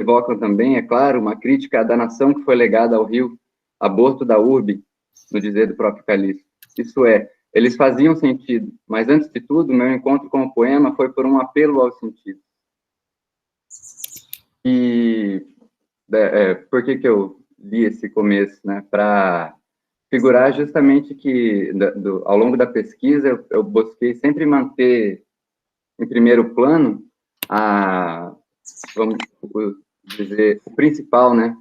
evocam também, é claro, uma crítica à danação que foi legada ao rio, aborto da urbe, no dizer do próprio Calixto. Isso é, eles faziam sentido, mas antes de tudo, meu encontro com o poema foi por um apelo ao sentido. E por que eu li esse começo, né? Para figurar justamente que, ao longo da pesquisa, eu busquei sempre manter em primeiro plano vamos dizer, o principal, né?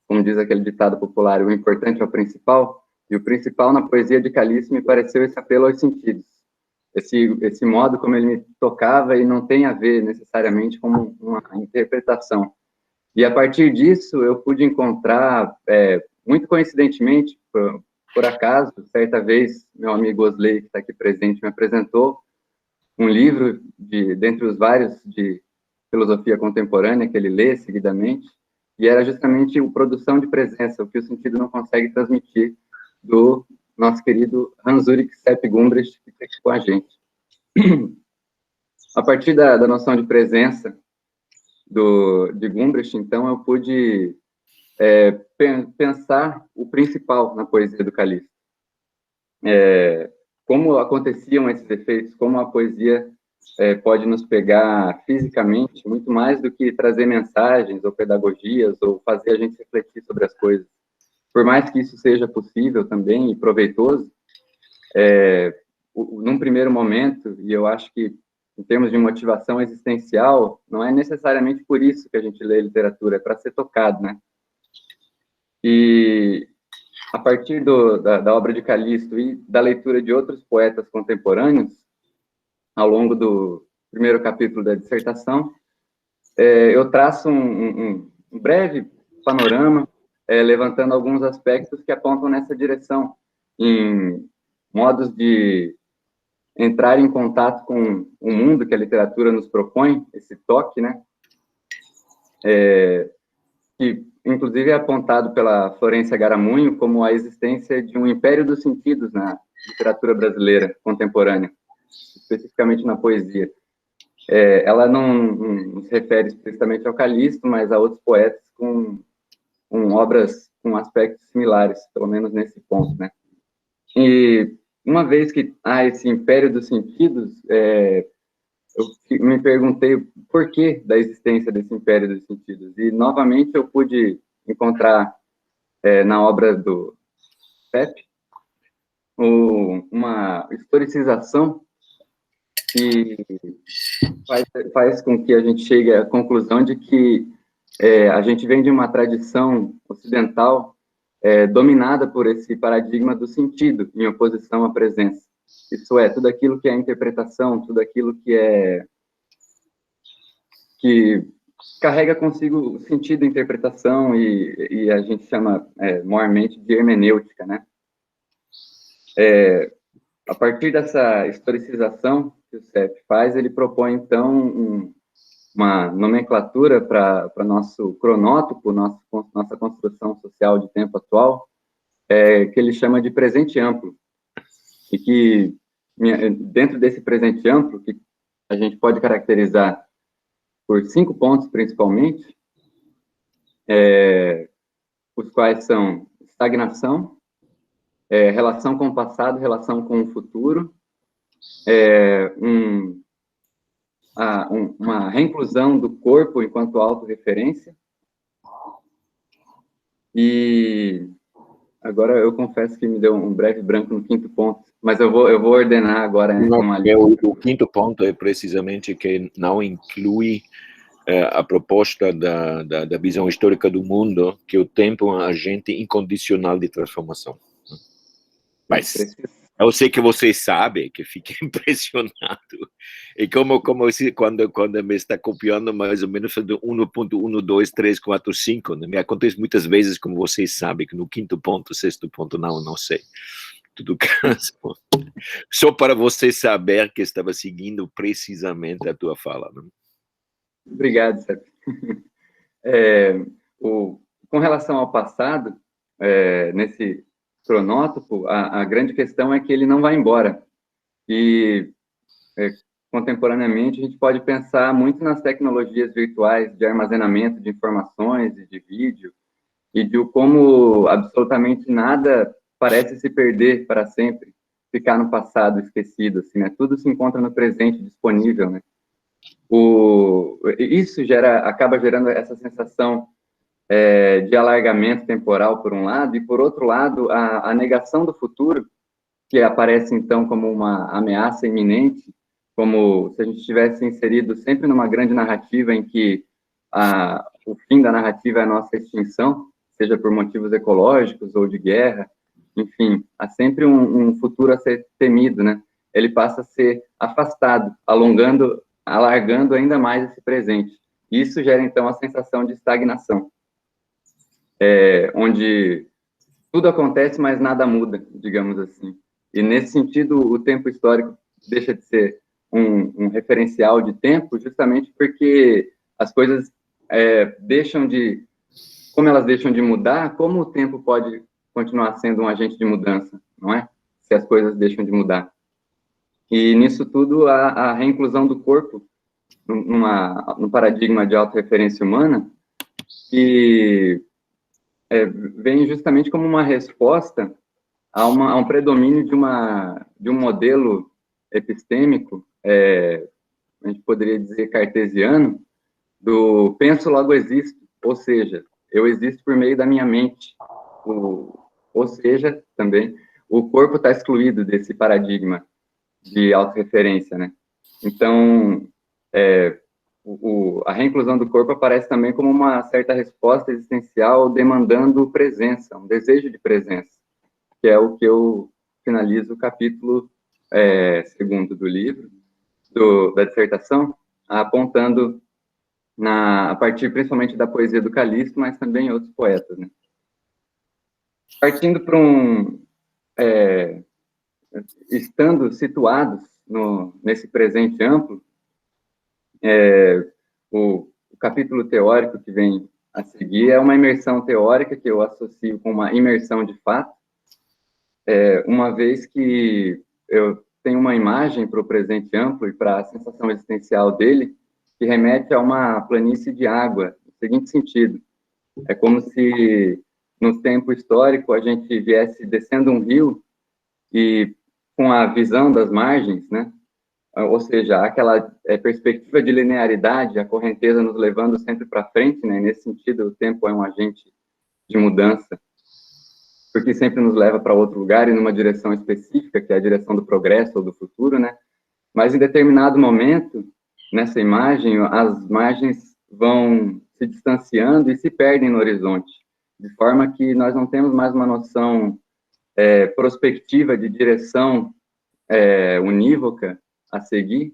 Como diz aquele ditado popular, o importante é o principal, e o principal na poesia de Calixto me pareceu esse apelo aos sentidos. Esse modo como ele me tocava e não tem a ver necessariamente com uma interpretação. E a partir disso eu pude encontrar, muito coincidentemente, por acaso, certa vez, meu amigo Osley, que está aqui presente, me apresentou um livro, dentre os vários, de filosofia contemporânea, que ele lê seguidamente, e era justamente o Produção de Presença, o que o sentido não consegue transmitir, do nosso querido Hans-Ulrich Sepp Gumbrecht, que está aqui com a gente. A partir da noção de presença de Gumbrecht, então, eu pude pensar o principal na poesia do Calixto. Como aconteciam esses efeitos, como a poesia pode nos pegar fisicamente, muito mais do que trazer mensagens ou pedagogias, ou fazer a gente refletir sobre as coisas. Por mais que isso seja possível também e proveitoso, num primeiro momento, e eu acho que em termos de motivação existencial, não é necessariamente por isso que a gente lê literatura, é para ser tocado, né? E a partir da obra de Calixto e da leitura de outros poetas contemporâneos, ao longo do primeiro capítulo da dissertação, eu traço um breve panorama, levantando alguns aspectos que apontam nessa direção, em modos de entrar em contato com o mundo que a literatura nos propõe, esse toque, né? Que, inclusive, é apontado pela Florência Garamunho como a existência de um império dos sentidos na literatura brasileira contemporânea, especificamente na poesia. Ela não se refere explicitamente ao Calixto, mas a outros poetas com obras com aspectos similares, pelo menos nesse ponto, né? E uma vez que há esse império dos sentidos, eu me perguntei o porquê da existência desse império dos sentidos. E, novamente, eu pude encontrar na obra do Pepe uma historicização que faz com que a gente chegue à conclusão de que a gente vem de uma tradição ocidental dominada por esse paradigma do sentido, em oposição à presença. Isso é, tudo aquilo que é interpretação, tudo aquilo que carrega consigo o sentido, interpretação, e a gente chama, mormente, de hermenêutica, né? A partir dessa historicização que o Sepp faz, ele propõe, então, uma nomenclatura para nosso cronótipo, nossa construção social de tempo atual, que ele chama de presente amplo, e que, dentro desse presente amplo, que a gente pode caracterizar por 5 pontos, principalmente, os quais são estagnação, relação com o passado, relação com o futuro, uma reinclusão do corpo enquanto autorreferência, e agora eu confesso que me deu um breve branco no 5º ponto, mas eu vou ordenar agora numa lista. O 5º ponto é precisamente que não inclui a proposta da visão histórica do mundo, que o tempo é um agente incondicional de transformação. Mas eu sei que vocês sabem, que fiquei impressionado. E como quando me está copiando mais ou menos do 1.1, 2, 3, 4, 5, né? Me acontece muitas vezes, como vocês sabem, que no 5º ponto, 6º ponto, não sei. Tudo caso. Só para você saber que estava seguindo precisamente a tua fala. Né? Obrigado, Sérgio. Com relação ao passado, nesse cronótipo, a grande questão é que ele não vai embora. E contemporaneamente, a gente pode pensar muito nas tecnologias virtuais de armazenamento de informações e de vídeo, e de como absolutamente nada parece se perder para sempre, ficar no passado esquecido, assim, né? Tudo se encontra no presente disponível, né? Isso acaba gerando essa sensação de alargamento temporal, por um lado, e, por outro lado, a negação do futuro, que aparece, então, como uma ameaça iminente, como se a gente estivesse inserido sempre numa grande narrativa em que o fim da narrativa é a nossa extinção, seja por motivos ecológicos ou de guerra, enfim, há sempre um futuro a ser temido, né? Ele passa a ser afastado, alargando ainda mais esse presente. Isso gera, então, a sensação de estagnação, onde tudo acontece, mas nada muda, digamos assim. E, nesse sentido, o tempo histórico deixa de ser um referencial de tempo, justamente porque as coisas como elas deixam de mudar, como o tempo pode continuar sendo um agente de mudança, não é? Se as coisas deixam de mudar. E, nisso tudo, a reinclusão do corpo num paradigma de autorreferência humana, que vem justamente como uma resposta a um predomínio de um modelo epistêmico, a gente poderia dizer cartesiano, do penso, logo existo, ou seja, eu existo por meio da minha mente, ou seja, também, o corpo está excluído desse paradigma de autorreferência, né? Então, a reinclusão do corpo aparece também como uma certa resposta existencial demandando presença, um desejo de presença, que é o que eu finalizo o capítulo segundo do livro, da dissertação, apontando a partir principalmente da poesia do Calixto, mas também outros poetas, né? Partindo para estando situados nesse presente amplo, o capítulo teórico que vem a seguir é uma imersão teórica que eu associo com uma imersão de fato, uma vez que eu tenho uma imagem para o presente amplo e para a sensação existencial dele, que remete a uma planície de água, no seguinte sentido: é como se, no tempo histórico, a gente viesse descendo um rio e, com a visão das margens, né, ou seja, aquela perspectiva de linearidade, a correnteza nos levando sempre para frente, né, nesse sentido, o tempo é um agente de mudança, porque sempre nos leva para outro lugar e numa direção específica, que é a direção do progresso ou do futuro, né? Mas, em determinado momento, nessa imagem, as margens vão se distanciando e se perdem no horizonte, de forma que nós não temos mais uma noção prospectiva de direção unívoca a seguir,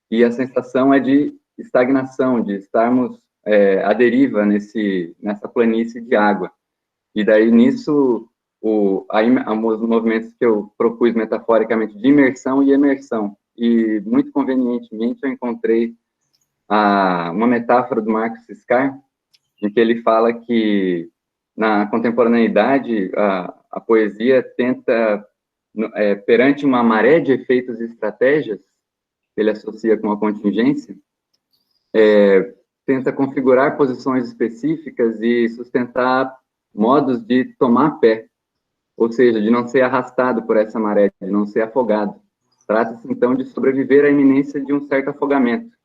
e a sensação é de estagnação, de estarmos à deriva nessa planície de água. E daí, nisso, os movimentos que eu propus metaforicamente de imersão e emersão. E, muito convenientemente, eu encontrei uma metáfora do Marcos Ciscar, em que ele fala que, na contemporaneidade, a poesia tenta, perante uma maré de efeitos e estratégias, que ele associa com a contingência, tenta configurar posições específicas e sustentar modos de tomar pé, ou seja, de não ser arrastado por essa maré, de não ser afogado. Trata-se, então, de sobreviver à iminência de um certo afogamento,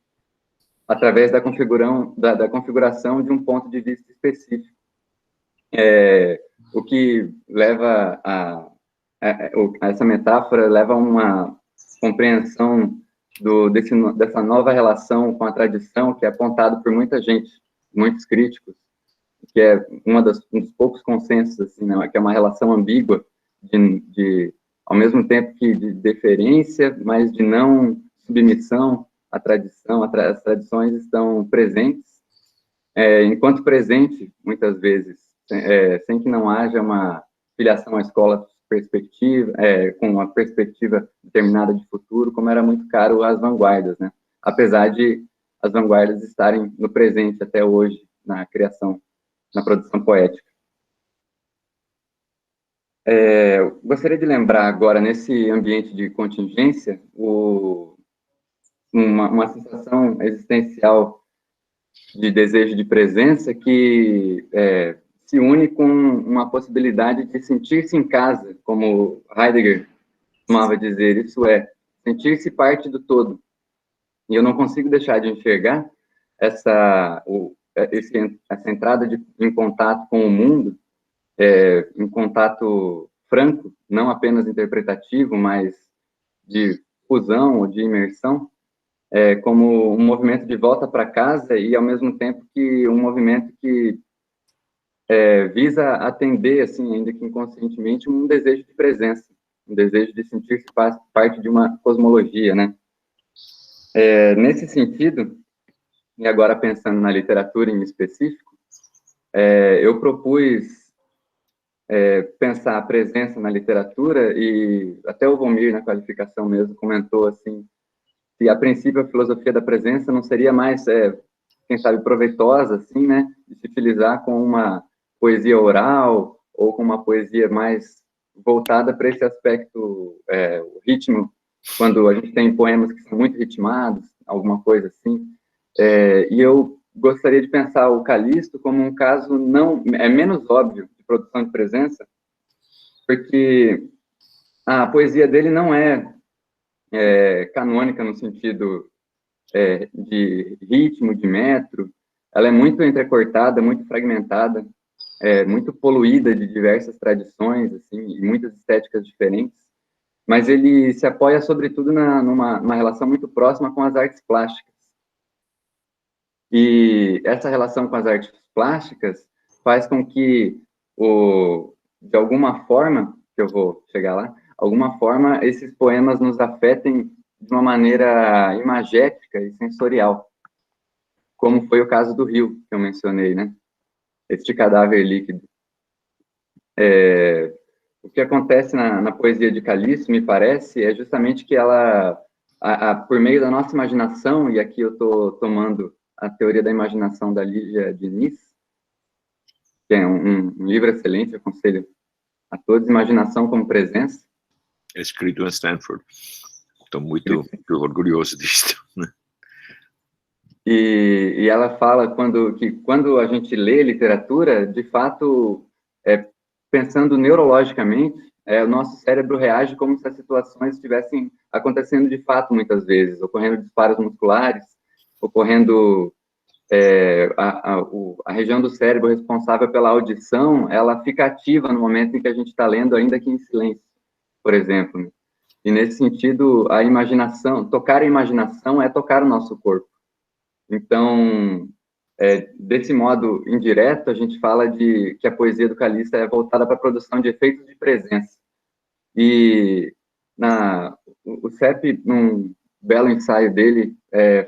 através da configuração de um ponto de vista específico. O que leva essa metáfora leva a uma compreensão dessa nova relação com a tradição, que é apontado por muita gente, muitos críticos, que é um dos poucos consensos, assim, né, que é uma relação ambígua, ao mesmo tempo que de deferência, mas de não submissão à tradição. As tradições estão presentes, enquanto presente, muitas vezes, sem que não haja uma filiação à escola com uma perspectiva determinada de futuro, como era muito caro às vanguardas, né? Apesar de as vanguardas estarem no presente até hoje, na criação, na produção poética. Gostaria de lembrar agora, nesse ambiente de contingência, uma sensação existencial de desejo de presença que se une com uma possibilidade de sentir-se em casa, como Heidegger costumava dizer, isso é, sentir-se parte do todo. E eu não consigo deixar de enxergar essa entrada em contato com o mundo, em contato franco, não apenas interpretativo, mas de fusão ou de imersão, como um movimento de volta para casa e, ao mesmo tempo, que um movimento que visa atender, assim, ainda que inconscientemente, um desejo de presença, um desejo de sentir-se parte de uma cosmologia, né? Nesse sentido, e agora pensando na literatura em específico, eu propus pensar a presença na literatura, e até o Volmir, na qualificação mesmo, comentou assim, que a princípio a filosofia da presença não seria mais, quem sabe, proveitosa, assim, né, de se utilizar com uma poesia oral, ou com uma poesia mais voltada para esse aspecto, o ritmo, quando a gente tem poemas que são muito ritmados, alguma coisa assim, e eu gostaria de pensar o Calixto como um caso menos óbvio de produção de presença, porque a poesia dele não é canônica no sentido de ritmo, de metro, ela é muito entrecortada, muito fragmentada, muito poluída de diversas tradições, assim, e muitas estéticas diferentes, mas ele se apoia, sobretudo, numa relação muito próxima com as artes plásticas. E essa relação com as artes plásticas faz com que, de alguma forma, que eu vou chegar lá, alguma forma, esses poemas nos afetem de uma maneira imagética e sensorial, como foi o caso do rio, que eu mencionei, né? Este cadáver líquido. O que acontece na poesia de Calixto, me parece, é justamente que ela, por meio da nossa imaginação, e aqui eu estou tomando a teoria da imaginação da Lígia Diniz, que é um livro excelente, eu aconselho a todos, Imaginação como Presença. É escrito em Stanford. Estou muito orgulhoso disto. E ela fala que quando a gente lê literatura, de fato, pensando neurologicamente, o nosso cérebro reage como se as situações estivessem acontecendo de fato, muitas vezes, ocorrendo disparos musculares, ocorrendo a região do cérebro responsável pela audição, ela fica ativa no momento em que a gente está lendo, ainda que em silêncio, por exemplo. Né? E nesse sentido, a imaginação, tocar a imaginação é tocar o nosso corpo. Então, desse modo indireto, a gente fala que a poesia do Calixto é voltada para a produção de efeitos de presença. E o Sepp, num belo ensaio dele,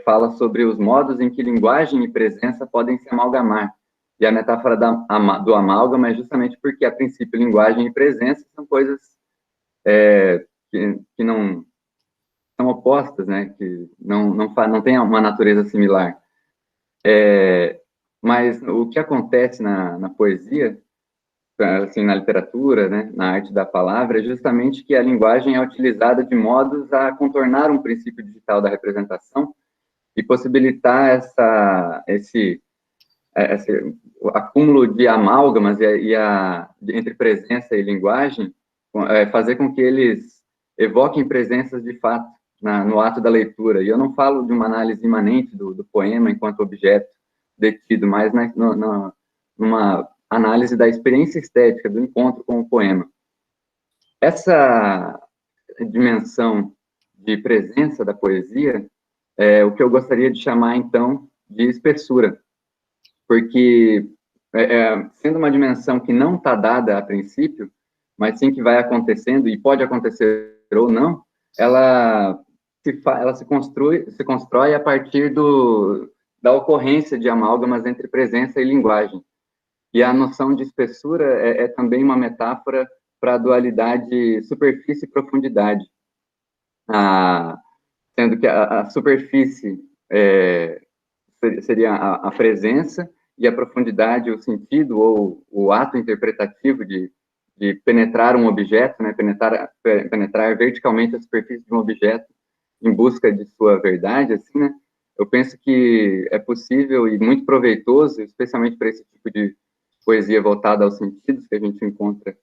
fala sobre os modos em que linguagem e presença podem se amalgamar. E a metáfora do amálgama é justamente porque, a princípio, linguagem e presença são coisas que não são opostas, né? Que não têm uma natureza similar. Mas o que acontece na poesia, assim, na literatura, né, na arte da palavra, é justamente que a linguagem é utilizada de modos a contornar um princípio digital da representação e possibilitar esse acúmulo de amálgamas entre presença e linguagem, fazer com que eles evoquem presenças de fato no ato da leitura. E eu não falo de uma análise imanente do poema enquanto objeto detido, mas numa análise da experiência estética do encontro com o poema. Essa dimensão de presença da poesia é o que eu gostaria de chamar, então, de espessura, porque, sendo uma dimensão que não está dada a princípio, mas sim que vai acontecendo, e pode acontecer ou não, ela se constrói a partir da ocorrência de amálgamas entre presença e linguagem. E a noção de espessura é também uma metáfora para a dualidade superfície e profundidade, sendo que a superfície seria a presença, e a profundidade, o sentido ou o ato interpretativo de penetrar um objeto, né, penetrar verticalmente a superfície de um objeto, em busca de sua verdade, assim, né? Eu penso que é possível e muito proveitoso, especialmente para esse tipo de poesia voltada aos sentidos que a gente encontra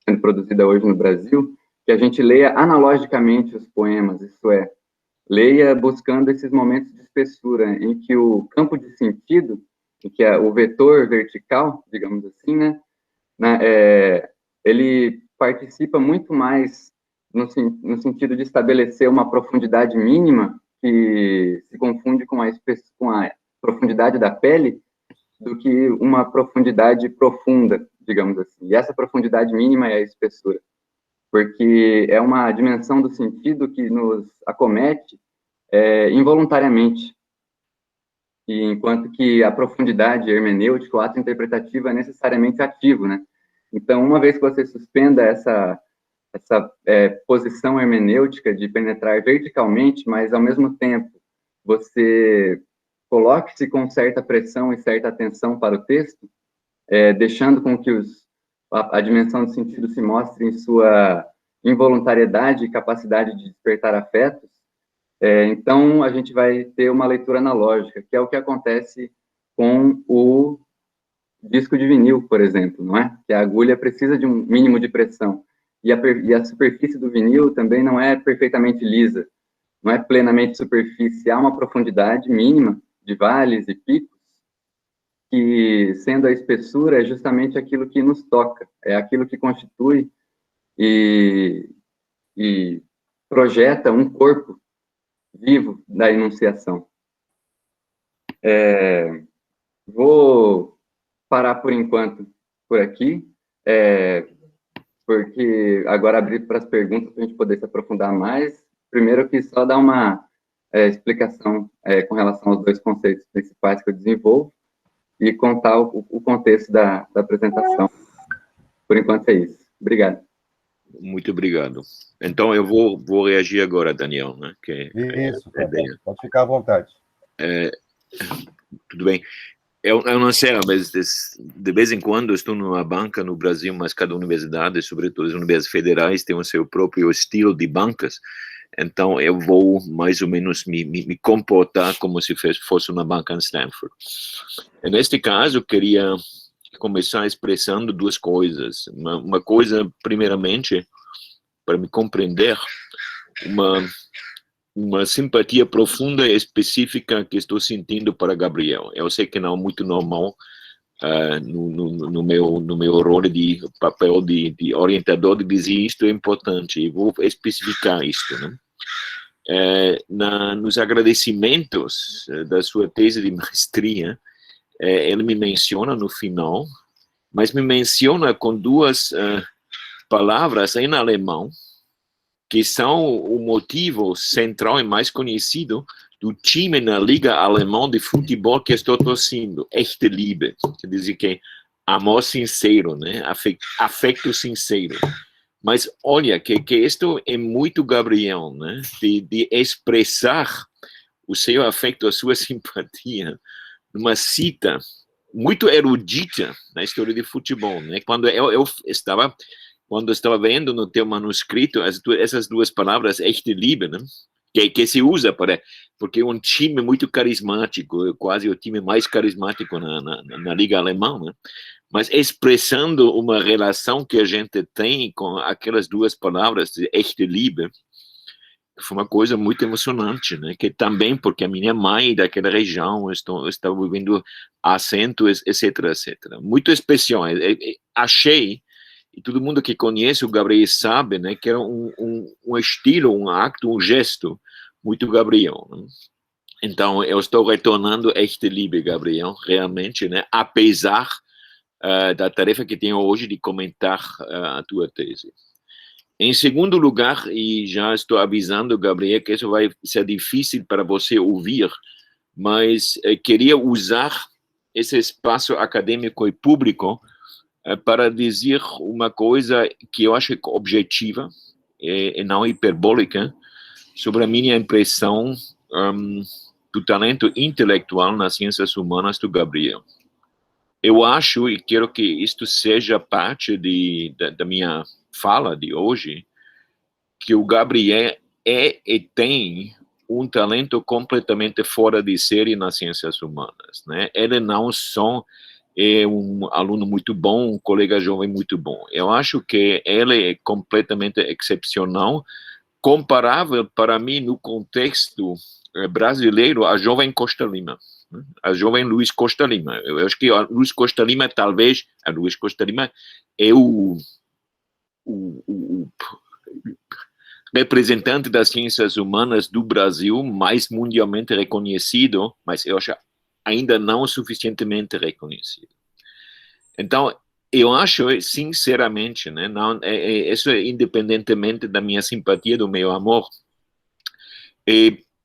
sendo produzida hoje no Brasil, que a gente leia analogicamente os poemas, isso é, leia buscando esses momentos de espessura, em que o campo de sentido, em que o vetor vertical, digamos assim, ele participa muito mais no sentido de estabelecer uma profundidade mínima que se confunde com a profundidade da pele, do que uma profundidade profunda, digamos assim. E essa profundidade mínima é a espessura, porque é uma dimensão do sentido que nos acomete involuntariamente, e enquanto que a profundidade hermenêutica, o ato interpretativo é necessariamente ativo, né? Então, uma vez que você suspenda essa posição hermenêutica de penetrar verticalmente, mas ao mesmo tempo você coloque-se com certa pressão e certa atenção para o texto, deixando com que a dimensão do sentido se mostre em sua involuntariedade e capacidade de despertar afetos, então a gente vai ter uma leitura analógica, que é o que acontece com o disco de vinil, por exemplo, não é? Que a agulha precisa de um mínimo de pressão. E a superfície do vinil também não é perfeitamente lisa, não é plenamente superfície, há uma profundidade mínima de vales e picos, que, sendo a espessura, é justamente aquilo que nos toca, é aquilo que constitui e projeta um corpo vivo da enunciação. Vou parar por enquanto por aqui, porque agora abrir para as perguntas para a gente poder se aprofundar mais. Primeiro, eu quis só dar uma explicação com relação aos dois conceitos principais que eu desenvolvo e contar o contexto da apresentação. Por enquanto é isso. Obrigado. Muito obrigado. Então, eu vou reagir agora, Daniel, né? Isso, pode ficar à vontade. Tudo bem. Eu não sei, mas de vez em quando estou numa banca no Brasil, mas cada universidade, sobretudo as universidades federais, tem o seu próprio estilo de bancas. Então, eu vou mais ou menos me comportar como se fosse uma banca em Stanford. Neste caso, eu queria começar expressando duas coisas. Uma coisa, primeiramente, para me compreender, uma simpatia profunda e específica que estou sentindo para Gabriel. Eu sei que não é muito normal no meu rol de papel de orientador de dizer isto é importante, e vou especificar isto, né? Nos agradecimentos da sua tese de maestria, ele me menciona no final, mas me menciona com duas palavras em alemão, que são o motivo central e mais conhecido do time na Liga Alemã de Futebol que estou torcendo, Echte Liebe, quer dizer que amor sincero, né? Afeto sincero. Mas olha, que isto é muito Gabriel, né? De expressar o seu afeto, a sua simpatia, numa cita muito erudita na história de futebol, né? Quando eu estava vendo no teu manuscrito essas duas palavras, Echte Liebe, né? Que se usa porque é um time muito carismático, quase o time mais carismático na Liga Alemã, né? Mas expressando uma relação que a gente tem com aquelas duas palavras, de Echte Liebe, foi uma coisa muito emocionante, né? Que também, porque a minha mãe daquela região estava vivendo acentos, etc, etc. Muito especial. Achei, e todo mundo que conhece o Gabriel sabe, né, que era um estilo, um acto, um gesto muito Gabriel, né? Então, eu estou retornando Echte Liebe, Gabriel, realmente, né, apesar da tarefa que tenho hoje de comentar a tua tese. Em segundo lugar, e já estou avisando, Gabriel, que isso vai ser difícil para você ouvir, mas queria usar esse espaço acadêmico e público para dizer uma coisa que eu acho objetiva e não hiperbólica sobre a minha impressão do talento intelectual nas ciências humanas do Gabriel. Eu acho, e quero que isto seja parte da minha fala de hoje, que o Gabriel é e tem um talento completamente fora de série nas ciências humanas, né? Ele não só é um aluno muito bom, um colega jovem muito bom. Eu acho que ele é completamente excepcional, comparável para mim no contexto brasileiro a jovem Costa Lima, né? A jovem Luiz Costa Lima. Eu acho que a Luiz Costa Lima talvez a Luiz Costa Lima é o representante das ciências humanas do Brasil mais mundialmente reconhecido, mas eu acho ainda não suficientemente reconhecido. Então, eu acho, sinceramente, né, não, isso é independentemente da minha simpatia, do meu amor,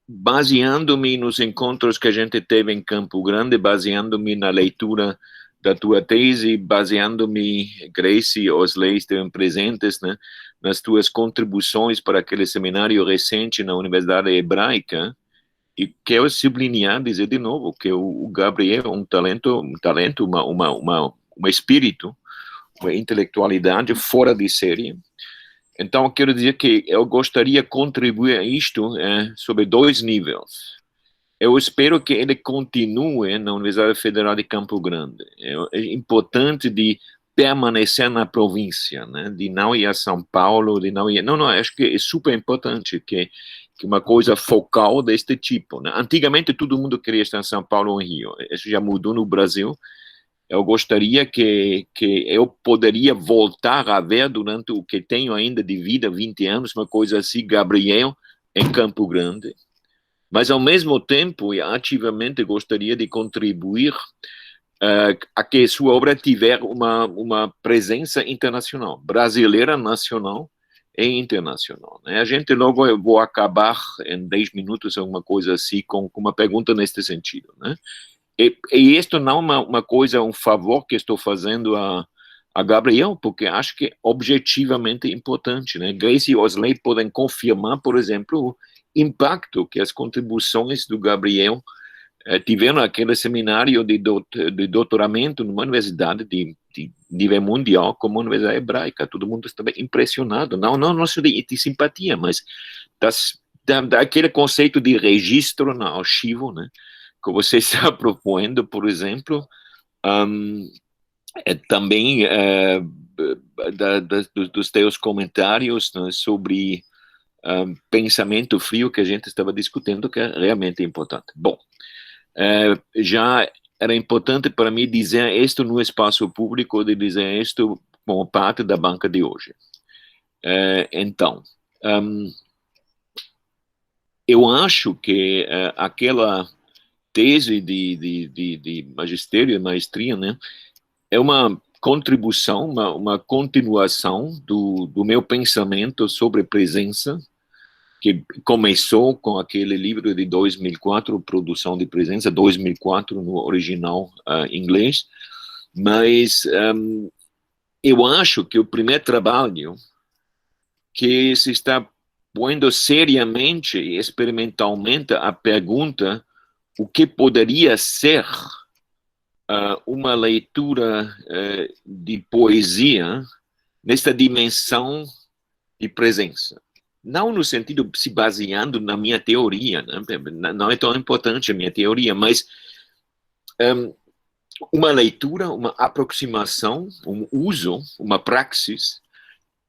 baseando-me nos encontros que a gente teve em Campo Grande, baseando-me na leitura da tua tese, baseando-me, Grace e Osley estiveram presentes, né, nas tuas contribuições para aquele seminário recente na Universidade Hebraica, e quero sublinhar, dizer de novo, que o Gabriel é um talento, um espírito, uma intelectualidade fora de série. Então, eu quero dizer que eu gostaria de contribuir a isto sobre 2 níveis. Eu espero que ele continue na Universidade Federal de Campo Grande. É importante de permanecer na província, né? De não ir a São Paulo, de não ir... Não, acho que é super importante que uma coisa focal deste tipo, né? Antigamente, todo mundo queria estar em São Paulo ou em Rio. Isso já mudou no Brasil. Eu gostaria que eu poderia voltar a ver durante o que tenho ainda de vida, 20 anos, uma coisa assim, Gabriel, em Campo Grande. Mas, ao mesmo tempo, eu ativamente gostaria de contribuir a que sua obra tiver uma presença internacional, brasileira, nacional e internacional, né? A gente logo, eu vou acabar em 10 minutos, alguma coisa assim, com uma pergunta neste sentido, né? E isto não é uma coisa, um favor que estou fazendo a Gabriel, porque acho que é objetivamente importante, né? Grace e Osley podem confirmar, por exemplo, o impacto que as contribuições do Gabriel tiveram naquele seminário de doutoramento numa universidade de nível mundial, como a Universidade Hebraica. Todo mundo estava impressionado, não só de simpatia, mas daquele conceito de registro no arquivo, né, que você está propondo, por exemplo, também dos teus comentários, né, sobre pensamento frio que a gente estava discutindo, que é realmente importante. Bom, já era importante para mim dizer isto no espaço público, de dizer isto como parte da banca de hoje. Então, eu acho que aquela tese de magistério e maestria, né, é uma contribuição, uma continuação do meu pensamento sobre presença, que começou com aquele livro de 2004, Produção de Presença, 2004 no original inglês, mas eu acho que o primeiro trabalho que se está pondo seriamente e experimentalmente a pergunta o que poderia ser uma leitura de poesia nesta dimensão de presença. Não no sentido se baseando na minha teoria, né? Não é tão importante a minha teoria, mas uma leitura, uma aproximação, um uso, uma praxis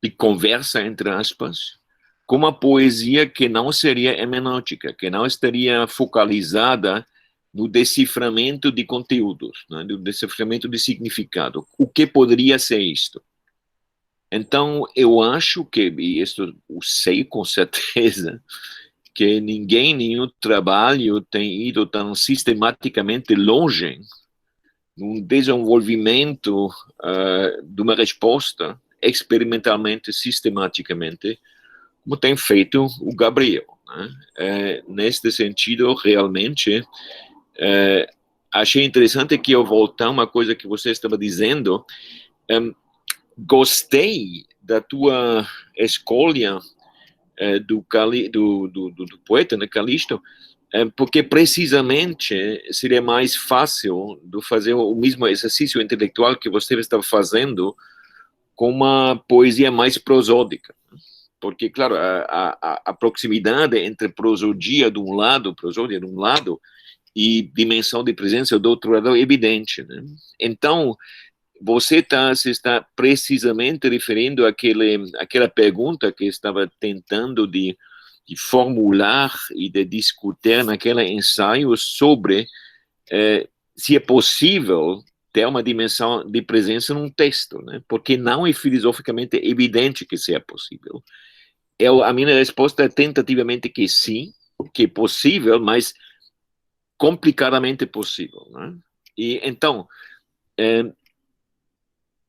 de conversa, entre aspas, com uma poesia que não seria hermenêutica, que não estaria focalizada no deciframento de conteúdos, né? No deciframento de significado. O que poderia ser isto? Então, eu acho que, e isso eu sei com certeza, que nenhum trabalho tem ido tão sistematicamente longe no desenvolvimento de uma resposta experimentalmente, sistematicamente, como tem feito o Gabriel, né? Neste sentido, realmente, achei interessante que eu voltar uma coisa que você estava dizendo. Gostei da tua escolha do poeta, né, Calixto, porque precisamente seria mais fácil de fazer o mesmo exercício intelectual que você estava fazendo com uma poesia mais prosódica. porque, claro, a proximidade entre prosodiia de um lado, e dimensão de presença do outro lado é evidente, né? Então, você se está precisamente referindo àquela pergunta que estava tentando de formular e de discutir naquele ensaio sobre se é possível ter uma dimensão de presença num texto, né? Porque não é filosoficamente evidente que seja possível. A minha resposta é tentativamente que sim, que é possível, mas complicadamente possível, né? E então,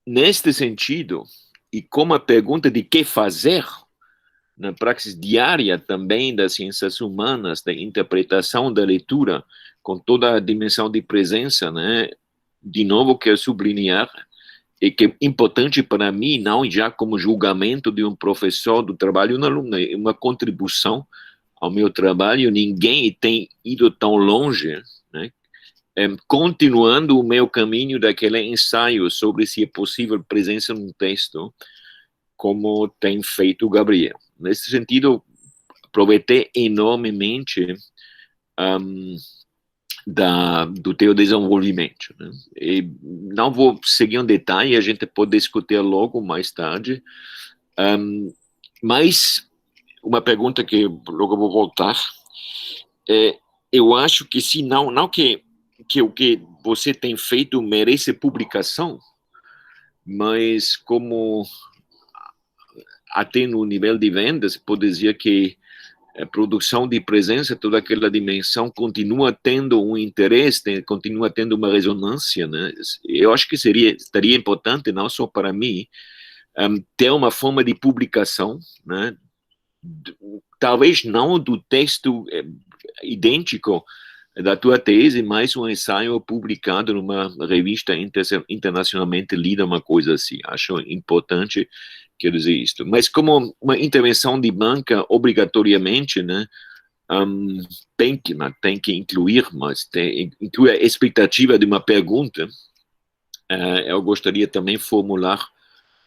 neste sentido, e como a pergunta de que fazer na praxis diária também das ciências humanas, da interpretação da leitura, com toda a dimensão de presença, né? De novo, quero sublinhar, e que é importante para mim, não já como julgamento de um professor do trabalho de um aluno, é uma contribuição ao meu trabalho. Ninguém tem ido tão longe, né? Continuando o meu caminho daquele ensaio sobre se é possível presença num texto, como tem feito o Gabriel. Nesse sentido, aproveitei enormemente do teu desenvolvimento, né? E não vou seguir um detalhe, a gente pode discutir logo mais tarde, mas uma pergunta que logo vou voltar, eu acho que se não que o que você tem feito merece publicação, mas como até no nível de vendas, pode dizer que a produção de presença, toda aquela dimensão continua tendo um interesse, continua tendo uma ressonância, né? Eu acho que estaria importante, não só para mim, ter uma forma de publicação, né? Talvez não do texto idêntico da tua tese, mas um ensaio publicado numa revista internacionalmente lida, uma coisa assim. Acho importante, quero dizer isto. Mas como uma intervenção de banca, obrigatoriamente, né, tem que incluir, mas inclui a expectativa de uma pergunta. Eu gostaria também de formular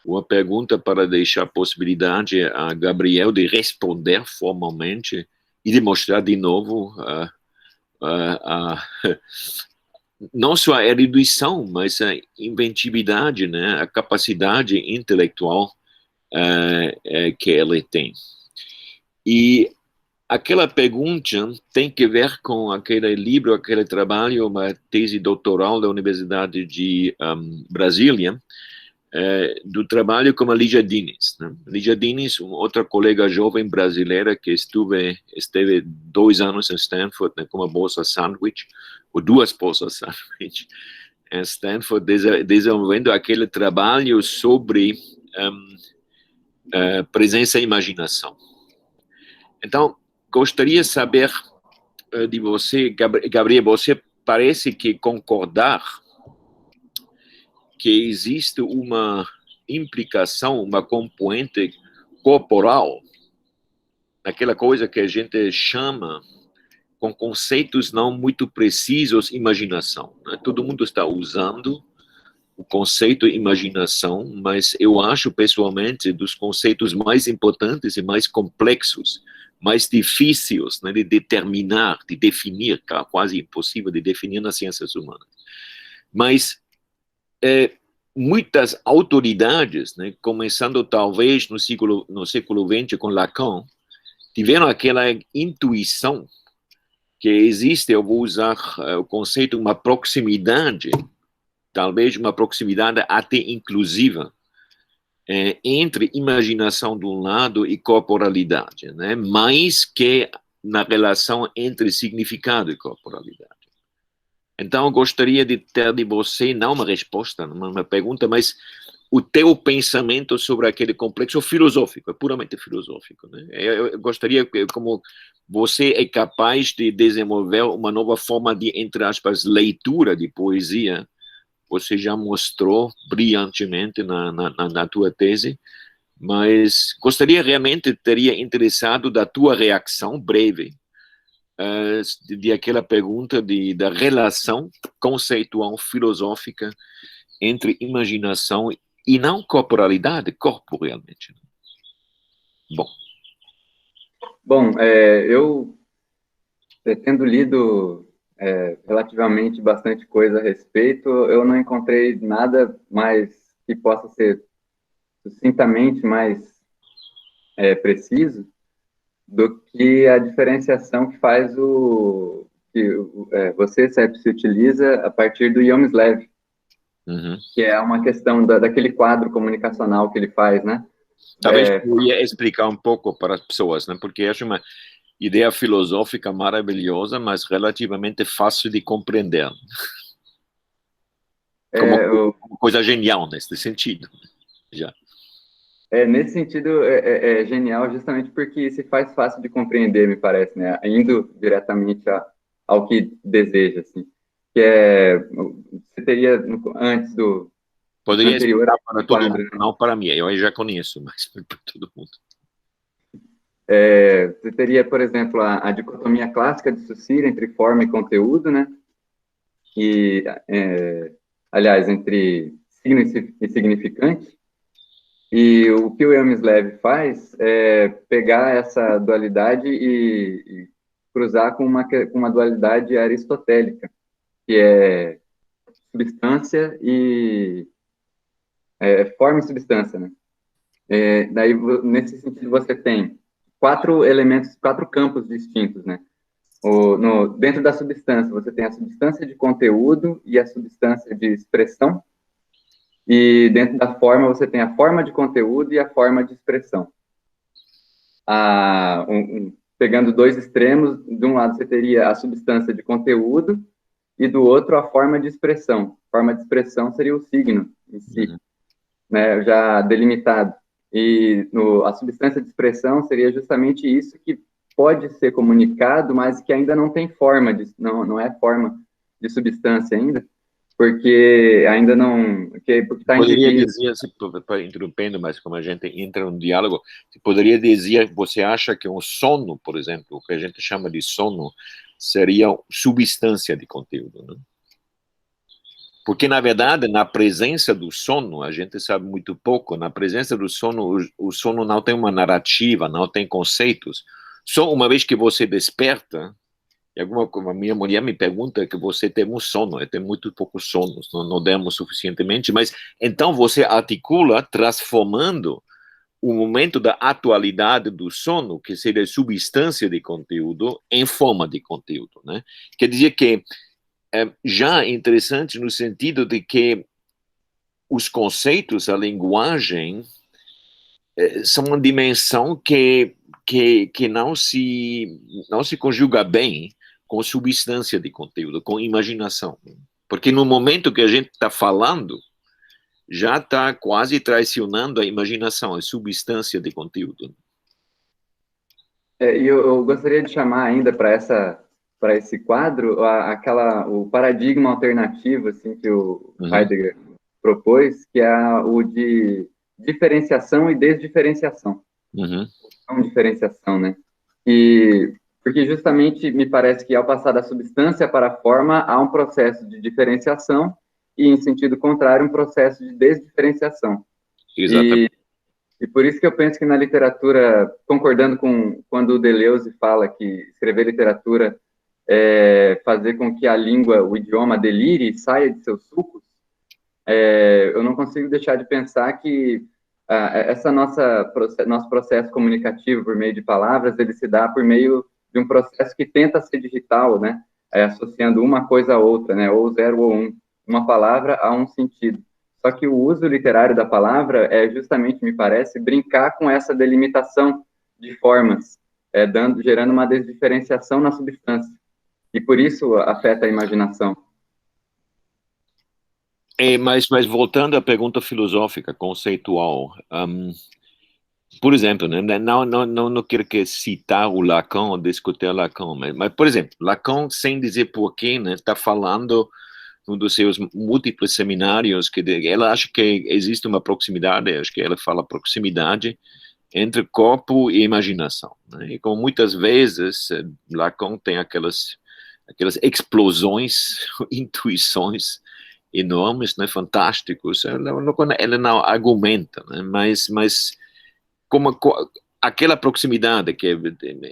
uma pergunta para deixar a possibilidade a Gabriel de responder formalmente e de mostrar de novo não só a erudição, mas a inventividade, né, a capacidade intelectual que ele tem. E aquela pergunta tem que ver com aquele livro, aquele trabalho, uma tese doutoral da Universidade de Brasília, do trabalho com a Lígia Diniz, né? Lígia Diniz, uma outra colega jovem brasileira que esteve 2 anos em Stanford, né, com uma bolsa sandwich, ou 2 bolsas sandwich, em Stanford, desenvolvendo aquele trabalho sobre presença e imaginação. Então, gostaria de saber de você, Gabriel, você parece que concordar que existe uma implicação, uma componente corporal, naquela coisa que a gente chama, com conceitos não muito precisos, imaginação, né? Todo mundo está usando o conceito imaginação, mas eu acho, pessoalmente, dos conceitos mais importantes e mais complexos, mais difíceis, né, de determinar, de definir, quase impossível de definir nas ciências humanas. Mas muitas autoridades, né, começando talvez no século XX com Lacan, tiveram aquela intuição que existe, eu vou usar o conceito, uma proximidade, talvez uma proximidade até inclusiva, entre imaginação de um lado e corporalidade, né, mais que na relação entre significado e corporalidade. Então, eu gostaria de ter de você, não uma resposta, não uma pergunta, mas o teu pensamento sobre aquele complexo filosófico, é puramente filosófico, né? Eu gostaria, como você é capaz de desenvolver uma nova forma de, entre aspas, leitura de poesia, você já mostrou brilhantemente na tua tese, mas gostaria realmente, teria interessado da tua reação breve, de aquela pergunta da relação conceitual filosófica entre imaginação e não corporalidade, corporealmente. Bom. Bom, eu tendo lido relativamente bastante coisa a respeito, eu não encontrei nada mais que possa ser sucintamente mais preciso do que a diferenciação que faz você, Sep, se utiliza a partir do Yomslev, que é uma questão daquele quadro comunicacional que ele faz, né? Talvez eu ia explicar um pouco para as pessoas, né? Porque acho uma ideia filosófica maravilhosa, mas relativamente fácil de compreender. Como coisa genial nesse sentido. Já. Nesse sentido, é genial justamente porque se faz fácil de compreender, me parece, né? Indo diretamente ao que deseja, assim. Que você teria, antes do Poderia anterior explicar para todo quadro, mundo, não para mim, eu já conheço, mas para todo mundo. Você teria, por exemplo, a dicotomia clássica de Saussure entre forma e conteúdo, né? E, aliás, entre signo e significante. E o que o Yomslev faz é pegar essa dualidade e cruzar com uma dualidade aristotélica, que é substância e forma e substância, né? Daí, nesse sentido, você tem 4 elementos, 4 campos distintos, né? Dentro da substância, você tem a substância de conteúdo e a substância de expressão, e dentro da forma, você tem a forma de conteúdo e a forma de expressão. Pegando 2 extremos, de um lado você teria a substância de conteúdo e do outro a forma de expressão. A forma de expressão seria o signo em si, né, já delimitado. E a substância de expressão seria justamente isso que pode ser comunicado, mas que ainda não tem forma, não é forma de substância ainda, porque ainda não... Porque está poderia dizer, interrompendo, mas como a gente entra num diálogo, você poderia dizer, você acha que um sono, por exemplo, o que a gente chama de sono, seria substância de conteúdo, né? Porque, na verdade, na presença do sono, a gente sabe muito pouco, na presença do sono, o sono não tem uma narrativa, não tem conceitos. Só uma vez que você desperta, e a minha mulher me pergunta que você tem um sono, eu tenho muito poucos sonos, não demos suficientemente, mas então você articula transformando o momento da atualidade do sono, que seria substância de conteúdo, em forma de conteúdo, né? Quer dizer que já interessante no sentido de que os conceitos, a linguagem, são uma dimensão que não se conjuga bem com substância de conteúdo, com imaginação. Porque no momento que a gente está falando, já está quase traicionando a imaginação, a substância de conteúdo. E eu gostaria de chamar ainda para esse quadro o paradigma alternativo assim que o Heidegger propôs, que é o de diferenciação e desdiferenciação. Não diferenciação, né? Porque justamente me parece que ao passar da substância para a forma, há um processo de diferenciação e, em sentido contrário, um processo de desdiferenciação. Exatamente. E por isso que eu penso que na literatura, concordando com quando o Deleuze fala que escrever literatura é fazer com que a língua, o idioma delire e saia de seus sucos, eu não consigo deixar de pensar que nosso processo comunicativo por meio de palavras, ele se dá por meio de um processo que tenta ser digital, né? Associando uma coisa a outra, né? Ou 0 ou 1, uma palavra a um sentido. Só que o uso literário da palavra é justamente, me parece, brincar com essa delimitação de formas, gerando uma desdiferenciação na substância. E por isso afeta a imaginação. Mas voltando à pergunta filosófica, conceitual, por exemplo, né, não quero que citar o Lacan ou discutir Lacan, mas, por exemplo, Lacan, sem dizer porquê, né, está falando um dos seus múltiplos seminários que ela acha que existe uma proximidade, acho que ela fala proximidade entre corpo e imaginação, né? E como muitas vezes Lacan tem aquelas explosões, intuições enormes, né, fantásticos, ela não argumenta, né, mas como aquela proximidade que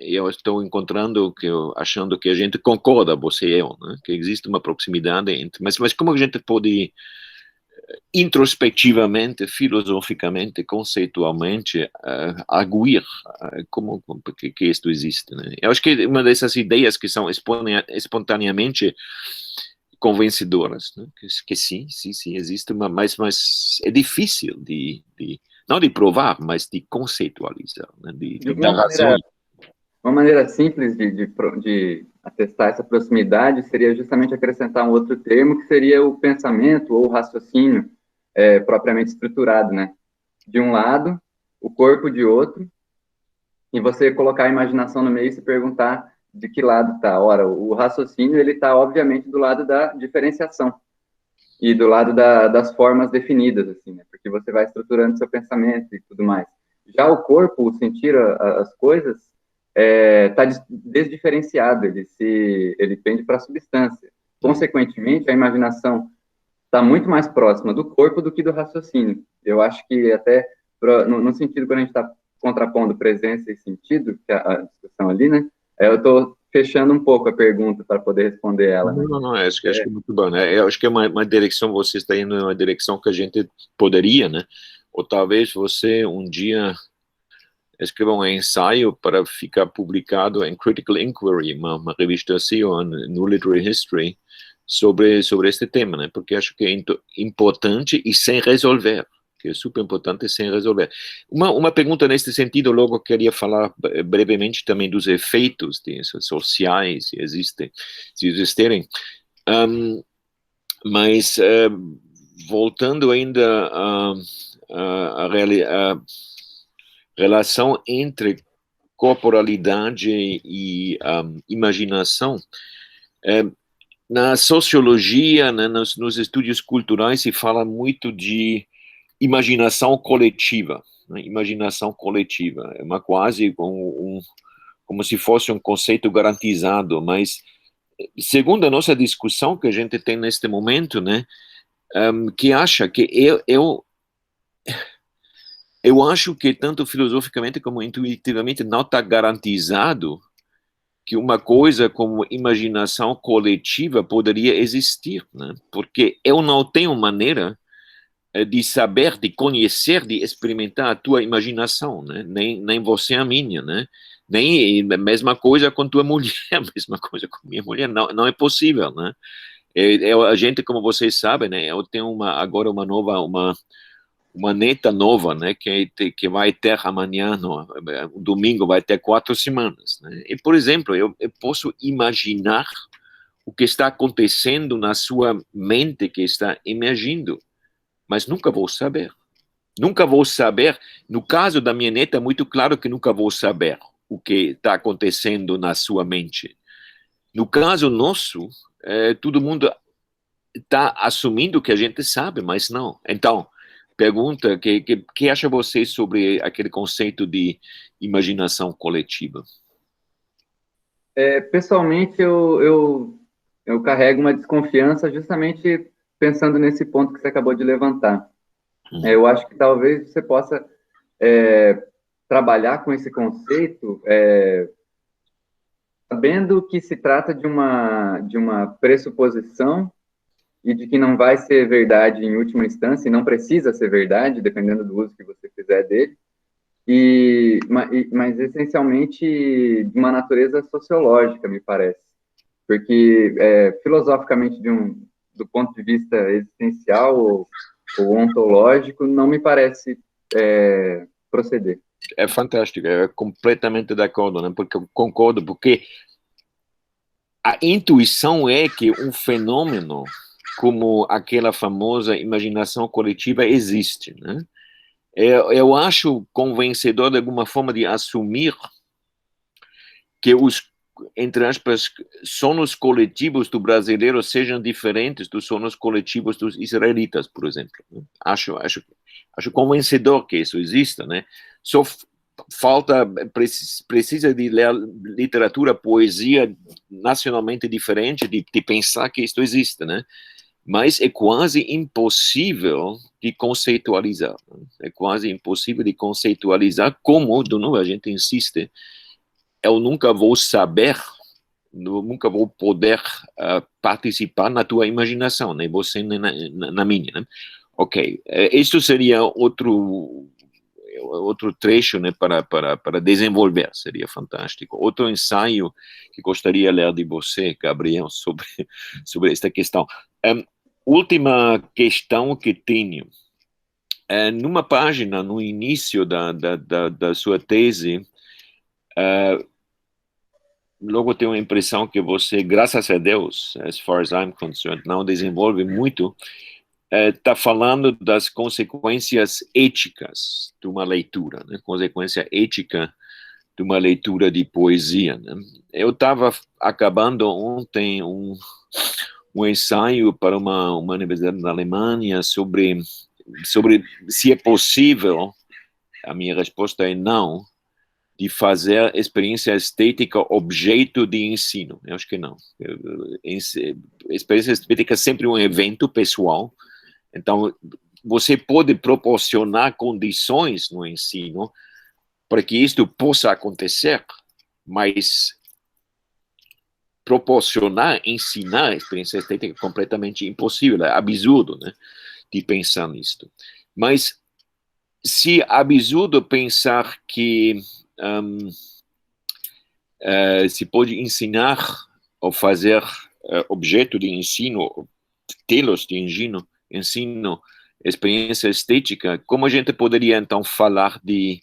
eu estou encontrando, achando que a gente concorda, você e eu, né? Que existe uma proximidade entre, mas como a gente pode introspectivamente, filosoficamente, conceitualmente, arguir que isto existe, né? Eu acho que uma dessas ideias que são espontaneamente convencedoras, né? Que sim, existe, mas é difícil não de provar, mas de conceitualizar, né? De dar razão. Uma maneira simples de atestar essa proximidade seria justamente acrescentar um outro termo, que seria o pensamento ou o raciocínio propriamente estruturado, né? De um lado, o corpo de outro, e você colocar a imaginação no meio e se perguntar de que lado está. Ora, o raciocínio, ele está, obviamente, do lado da diferenciação e do lado das formas definidas, assim, né? Porque você vai estruturando seu pensamento e tudo mais. Já o corpo, o sentir as coisas, está desdiferenciado, ele pende para a substância. Consequentemente, a imaginação está muito mais próxima do corpo do que do raciocínio. Eu acho que até, no sentido, quando a gente está contrapondo presença e sentido, que é a discussão ali, né? Eu estou fechando um pouco a pergunta para poder responder ela. Né? Não, acho que é muito bom, né? Eu acho que é uma direção, você está indo numa direção que a gente poderia, né? Ou talvez você um dia escreva um ensaio para ficar publicado em Critical Inquiry, uma revista assim, ou no Literary History, sobre este tema, né? Porque acho que é importante e sem resolver, que é super importante sem resolver. Uma pergunta nesse sentido, logo queria falar brevemente também dos efeitos sociais, se existirem. Mas voltando ainda a relação entre corporalidade e imaginação, na sociologia, né, nos estudos culturais, se fala muito de imaginação coletiva. Né? Imaginação coletiva é quase como se fosse um conceito garantizado, mas segundo a nossa discussão que a gente tem neste momento, né, que acha que eu acho que tanto filosoficamente como intuitivamente não está garantizado que uma coisa como imaginação coletiva poderia existir, né? Porque eu não tenho maneira de saber, de conhecer, de experimentar a tua imaginação, né? Nem você a minha, né? Nem a mesma coisa com tua mulher, a mesma coisa com minha mulher, não é possível, né? A gente, como vocês sabem, né? Eu tenho agora uma neta nova, né, que vai ter amanhã, no domingo, vai ter 4 semanas. Né? E, por exemplo, eu posso imaginar o que está acontecendo na sua mente que está emergindo, mas nunca vou saber. Nunca vou saber. No caso da minha neta, é muito claro que nunca vou saber o que está acontecendo na sua mente. No caso nosso, todo mundo está assumindo que a gente sabe, mas não. Então, pergunta, que acha você sobre aquele conceito de imaginação coletiva? Pessoalmente, eu carrego uma desconfiança justamente pensando nesse ponto que você acabou de levantar. Eu acho que talvez você possa trabalhar com esse conceito sabendo que se trata de uma pressuposição e de que não vai ser verdade em última instância, e não precisa ser verdade, dependendo do uso que você fizer dele, mas essencialmente de uma natureza sociológica, me parece. Porque, filosoficamente, do ponto de vista existencial ou ontológico, não me parece proceder. É fantástico, é completamente de acordo, né? Porque eu concordo, porque a intuição é que um fenômeno como aquela famosa imaginação coletiva existe, né? Eu acho convencedor de alguma forma de assumir que entre aspas, sonos coletivos do brasileiro sejam diferentes dos sonos coletivos dos israelitas, por exemplo. Acho convencedor que isso exista, né? Só precisa de literatura, poesia nacionalmente diferente de pensar que isto existe, né? mas é quase impossível de conceitualizar. É quase impossível de conceitualizar como, de novo, a gente insiste, eu nunca vou saber, nunca vou poder participar na tua imaginação, nem você nem na minha. Né? Ok, isso seria outro trecho, né, para desenvolver, seria fantástico. Outro ensaio que gostaria de ler de você, Gabriel, sobre esta questão. Última questão que tenho. Numa página, no início da sua tese, logo tenho a impressão que você, graças a Deus, as far as I'm concerned, não desenvolve muito, está falando das consequências éticas de uma leitura, né? Consequência ética de uma leitura de poesia. Né? Eu estava acabando ontem um ensaio para uma universidade na Alemanha sobre se é possível, a minha resposta é não, de fazer experiência estética objeto de ensino. Eu acho que não. Experiência estética é sempre um evento pessoal. Então, você pode proporcionar condições no ensino para que isto possa acontecer, mas proporcionar, ensinar a experiência estética é completamente impossível, é absurdo, né, de pensar nisto. Mas se é absurdo pensar que se pode ensinar ou fazer objeto de ensino, telos de ensino, experiência estética, como a gente poderia então falar de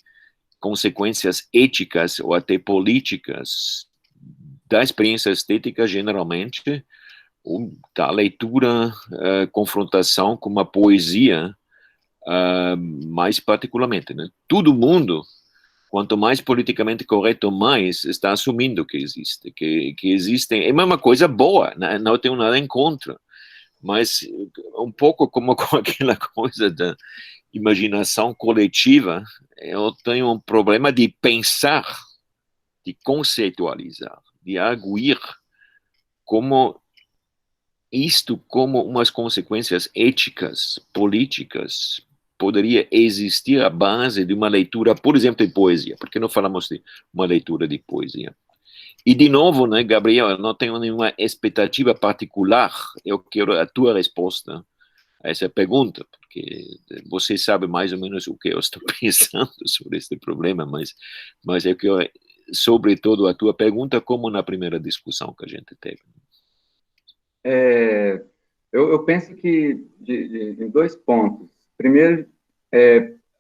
consequências éticas ou até políticas da experiência estética, generalmente, ou da leitura, confrontação com uma poesia, mais particularmente, né? Todo mundo, quanto mais politicamente correto, mais está assumindo que existe, que existem, é uma coisa boa, né? Não tenho nada em contra, mas um pouco como com aquela coisa da imaginação coletiva, eu tenho um problema de pensar, de conceitualizar, de arguir como isto, como umas consequências éticas, políticas, poderia existir à base de uma leitura, por exemplo, de poesia. Por que não falamos de uma leitura de poesia? E, de novo, né, Gabriel, eu não tenho nenhuma expectativa particular. Eu quero a tua resposta a essa pergunta, porque você sabe mais ou menos o que eu estou pensando sobre este problema, mas eu quero, sobretudo, a tua pergunta, como na primeira discussão que a gente teve. Eu penso que em dois pontos. Primeiro,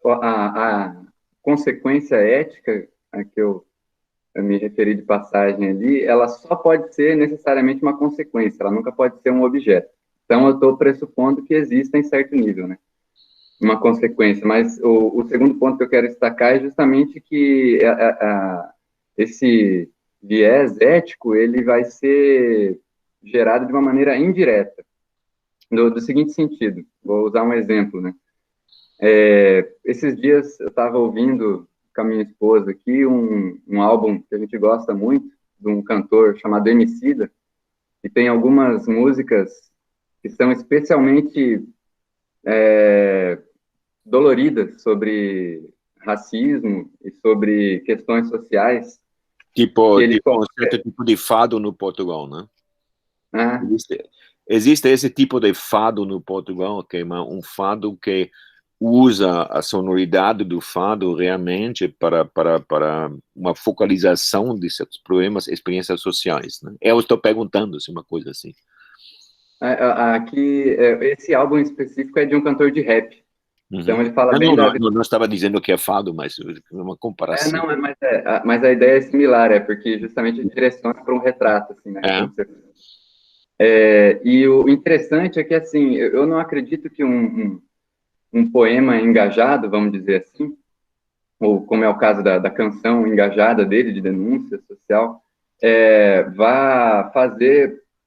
a consequência ética a que eu me referi de passagem ali, ela só pode ser necessariamente uma consequência, ela nunca pode ser um objeto. Então, eu estou pressupondo que exista em certo nível, né? Uma consequência. Mas o segundo ponto que eu quero destacar é justamente que esse viés ético, ele vai ser gerado de uma maneira indireta, do seguinte sentido. Vou usar um exemplo, né? Esses dias eu estava ouvindo com a minha esposa aqui um álbum que a gente gosta muito, de um cantor chamado Emicida, e tem algumas músicas que são especialmente doloridas sobre racismo e sobre questões sociais. Tipo um certo tipo de fado no Portugal, né? Existe esse tipo de fado no Portugal, que é um fado que usa a sonoridade do fado realmente para uma focalização de certos problemas, experiências sociais. Né? Eu estou perguntando se uma coisa assim. Aqui, esse álbum específico é de um cantor de rap. Uhum. Então ele fala não estava dizendo que é fado, mas uma comparação. Mas a ideia é similar, porque justamente direciona para um retrato, assim, né? E o interessante é que, assim, eu não acredito que um poema engajado, vamos dizer assim, ou como é o caso da canção engajada dele, de denúncia social,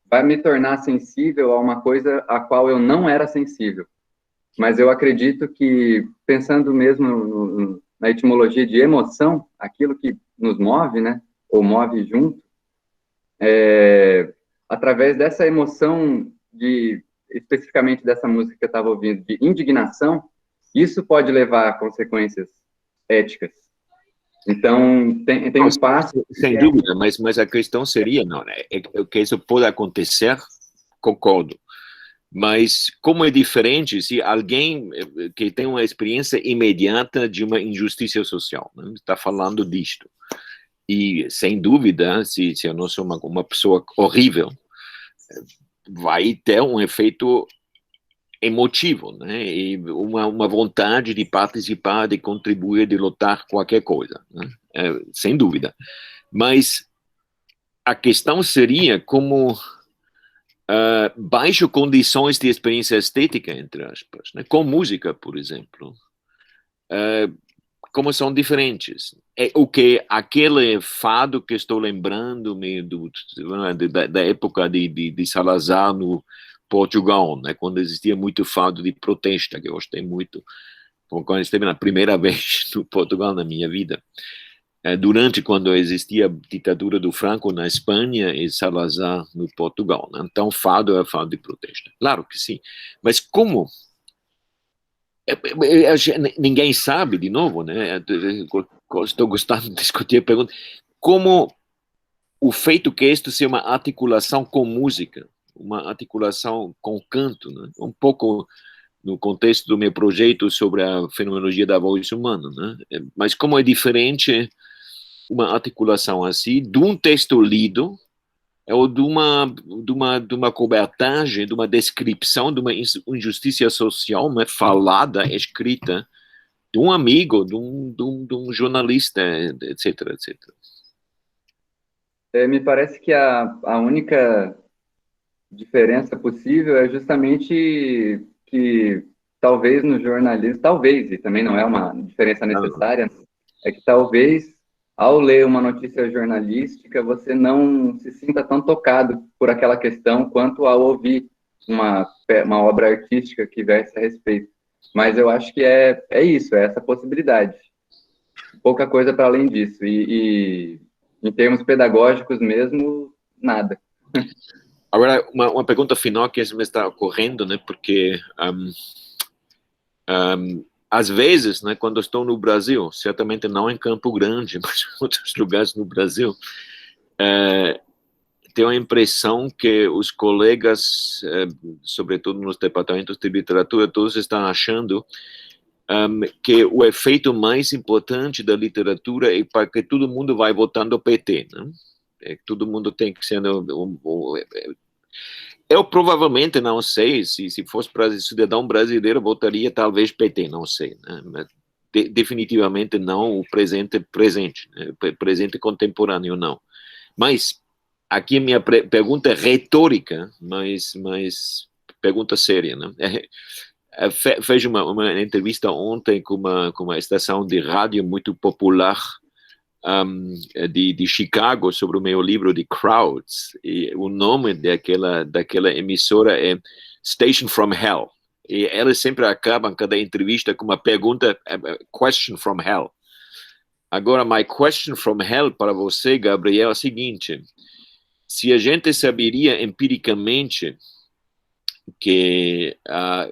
vai me tornar sensível a uma coisa a qual eu não era sensível. Mas eu acredito que, pensando mesmo na etimologia de emoção, aquilo que nos move, né, ou move junto, através dessa emoção de especificamente dessa música que eu estava ouvindo, de indignação, isso pode levar a consequências éticas. Então, tem um passo... Sem dúvida, mas a questão seria, não, né, que isso pode acontecer, concordo. Mas como é diferente se alguém que tem uma experiência imediata de uma injustiça social, né, está falando disto. E, sem dúvida, se eu não sou uma pessoa horrível, vai ter um efeito emotivo, né? E uma vontade de participar, de contribuir, de lutar, qualquer coisa, né? Sem dúvida. Mas a questão seria como baixo condições de experiência estética, entre aspas, né? Com música, por exemplo, como são diferentes. O que aquele fado que estou lembrando da época de Salazar no Portugal, né, quando existia muito fado de protesta, que eu gostei muito, quando esteve na primeira vez no Portugal na minha vida, durante quando existia a ditadura do Franco na Espanha e Salazar no Portugal. Né? Então, fado é fado de protesta. Claro que sim. Mas como? Ninguém sabe, de novo, né? Estou gostando de discutir a pergunta. Como o feito que isto seja uma articulação com música, uma articulação com canto, né? Um pouco no contexto do meu projeto sobre a fenomenologia da voz humana, né? Mas como é diferente uma articulação assim de um texto lido ou de uma cobertagem, de uma descrição de uma injustiça social, né, falada, escrita, de um amigo, de um jornalista, etc, etc. Me parece que a única diferença possível é justamente que talvez no jornalismo, talvez, e também não é uma diferença necessária, é que talvez ao ler uma notícia jornalística você não se sinta tão tocado por aquela questão quanto ao ouvir uma obra artística que versa a respeito. Mas eu acho que é isso, é essa possibilidade. Pouca coisa para além disso. E em termos pedagógicos mesmo, nada. Agora, uma pergunta final que me está ocorrendo, né? Porque às vezes, né, quando estou no Brasil, certamente não em Campo Grande, mas em outros lugares no Brasil, tenho a impressão que os colegas, sobretudo nos departamentos de literatura, todos estão achando que o efeito mais importante da literatura é para que todo mundo vai votando PT, né? Todo mundo tem que ser... Eu provavelmente não sei, se fosse cidadão brasileiro, votaria talvez PT, não sei, né? Mas definitivamente não o presente, né? Presente contemporâneo, não. Mas aqui a minha pergunta é retórica, mas pergunta séria, né? Fez uma entrevista ontem com uma estação de rádio muito popular de Chicago sobre o meu livro de Crowds, e o nome daquela emissora é Station from Hell, e elas sempre acabam cada entrevista com uma pergunta, question from hell. Agora, my question from hell para você, Gabriel, é o seguinte: se a gente saberia empiricamente que a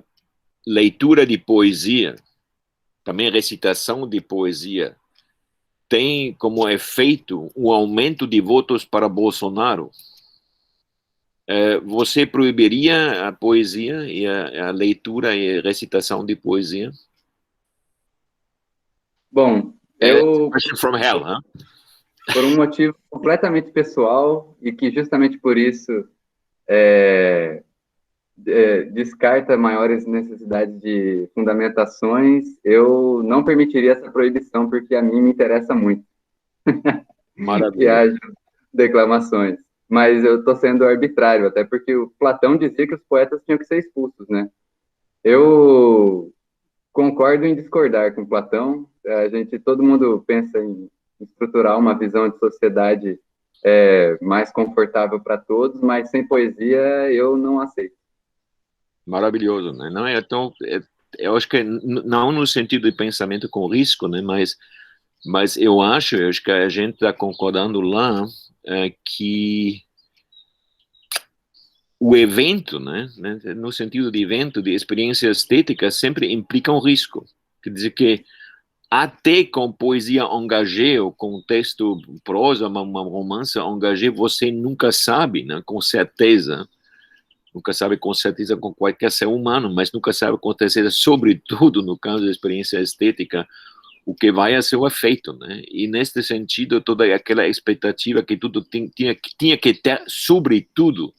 leitura de poesia, também recitação de poesia, tem como efeito um aumento de votos para Bolsonaro, você proibiria a poesia e a leitura e a recitação de poesia? Bom, Question from hell, huh? Por um motivo completamente pessoal e que justamente por isso descarta maiores necessidades de fundamentações, eu não permitiria essa proibição, porque a mim me interessa muito que haja declamações. Mas eu estou sendo arbitrário, até porque o Platão dizia que os poetas tinham que ser expulsos, né? Eu concordo em discordar com Platão. Todo mundo pensa em estruturar uma visão de sociedade mais confortável para todos, mas sem poesia eu não aceito. Maravilhoso, né? Não é tão, eu acho que não no sentido de pensamento com risco, né? Mas eu acho que a gente está concordando lá que o evento, né, no sentido de evento, de experiência estética, sempre implica um risco. Quer dizer que até com poesia engagée ou com texto prosa, uma romance engagée, você nunca sabe, né, com certeza, nunca sabe com certeza com qualquer ser humano, mas nunca sabe com certeza, sobretudo no caso da experiência estética, o que vai a ser o efeito, né? E neste sentido, toda aquela expectativa que tudo tinha que ter, sobretudo,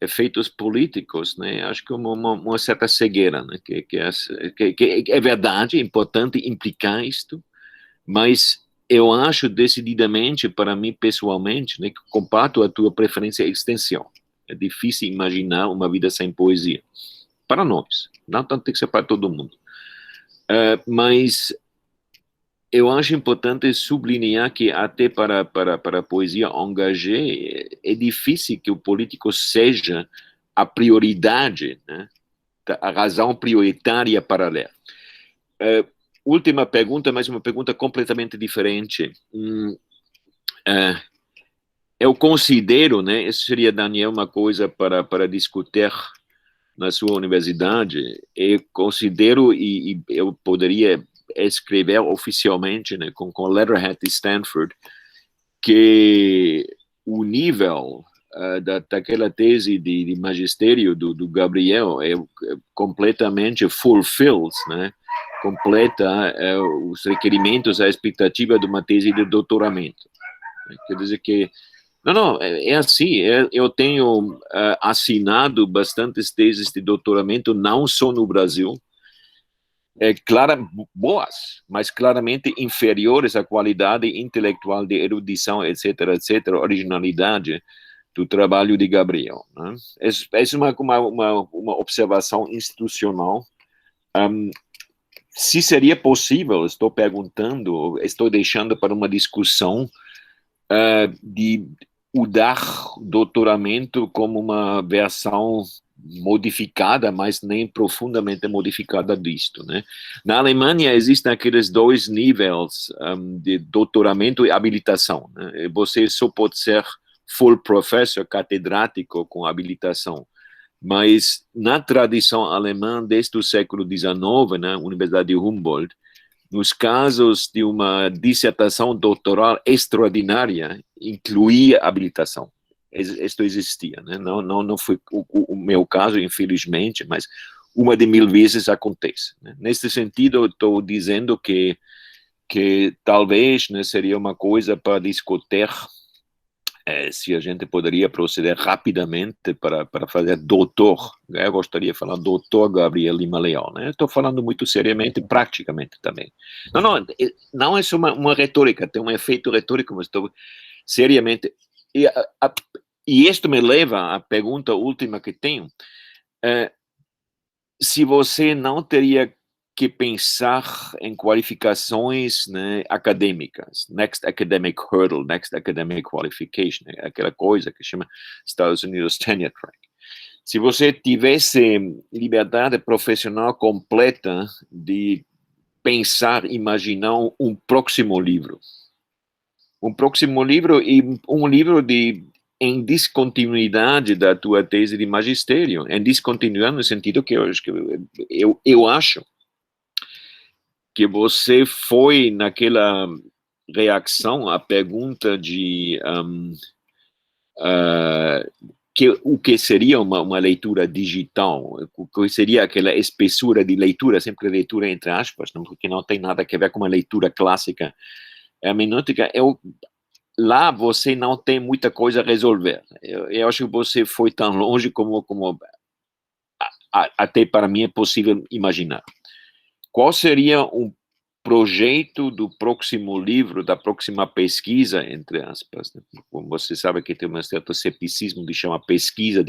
efeitos políticos, né? Acho que uma certa cegueira, né? Que é verdade, é importante implicar isto, mas eu acho decididamente, para mim pessoalmente, né, que comparto a tua preferência existencial. É difícil imaginar uma vida sem poesia. Para nós, não tanto tem que ser para todo mundo. Mas eu acho importante sublinhar que até para a poesia engagée é difícil que o político seja a prioridade, né? A razão prioritária para ler. Última pergunta, mas uma pergunta completamente diferente. Eu considero, né, isso seria, Daniel, uma coisa para discutir na sua universidade, eu considero, e eu poderia escrever oficialmente, né, com letterhead de Stanford, que o nível daquela tese de magistério do Gabriel é completamente fulfilled, né, completa os requerimentos, a expectativa de uma tese de doutoramento. Quer dizer que não, é assim, eu tenho assinado bastantes teses de doutoramento, não só no Brasil, boas, mas claramente inferiores à qualidade intelectual de erudição, etc., originalidade do trabalho de Gabriel. Né? É uma observação institucional. Se seria possível, estou perguntando, estou deixando para uma discussão de usar doutoramento como uma versão modificada, mas nem profundamente modificada disto, né? Na Alemanha existem aqueles dois níveis de doutoramento e habilitação, né? Você só pode ser full professor, catedrático com habilitação, mas na tradição alemã desde o século XIX, na Universidade de Humboldt, nos casos de uma dissertação doutoral extraordinária, incluía habilitação. Isto existia, né? Não foi o meu caso, infelizmente, mas uma de 1000 vezes acontece. Né? Nesse sentido, eu estou dizendo que talvez, né, seria uma coisa para discutir se a gente poderia proceder rapidamente para fazer doutor. Eu gostaria de falar doutor Gabriel Lima Leão, né? Estou falando muito seriamente, praticamente também. Não é só uma retórica, tem um efeito retórico, mas estou seriamente... E isto me leva à pergunta última que tenho. Se você não teria que pensar em qualificações, né, acadêmicas, next academic hurdle, next academic qualification, né, aquela coisa que chama Estados Unidos tenure track. Se você tivesse liberdade profissional completa de pensar, imaginar um próximo livro e um livro em descontinuidade da tua tese de magistério, em descontinuidade no sentido que eu acho que você foi naquela reação à pergunta de o que seria uma leitura digital, o que seria aquela espessura de leitura, sempre leitura entre aspas, não, porque não tem nada a ver com uma leitura clássica hermenêutica. Lá você não tem muita coisa a resolver. Eu acho que você foi tão longe como até para mim é possível imaginar. Qual seria um projeto do próximo livro, da próxima pesquisa, entre aspas? Né? Como você sabe que tem um certo cepticismo de chamar pesquisa,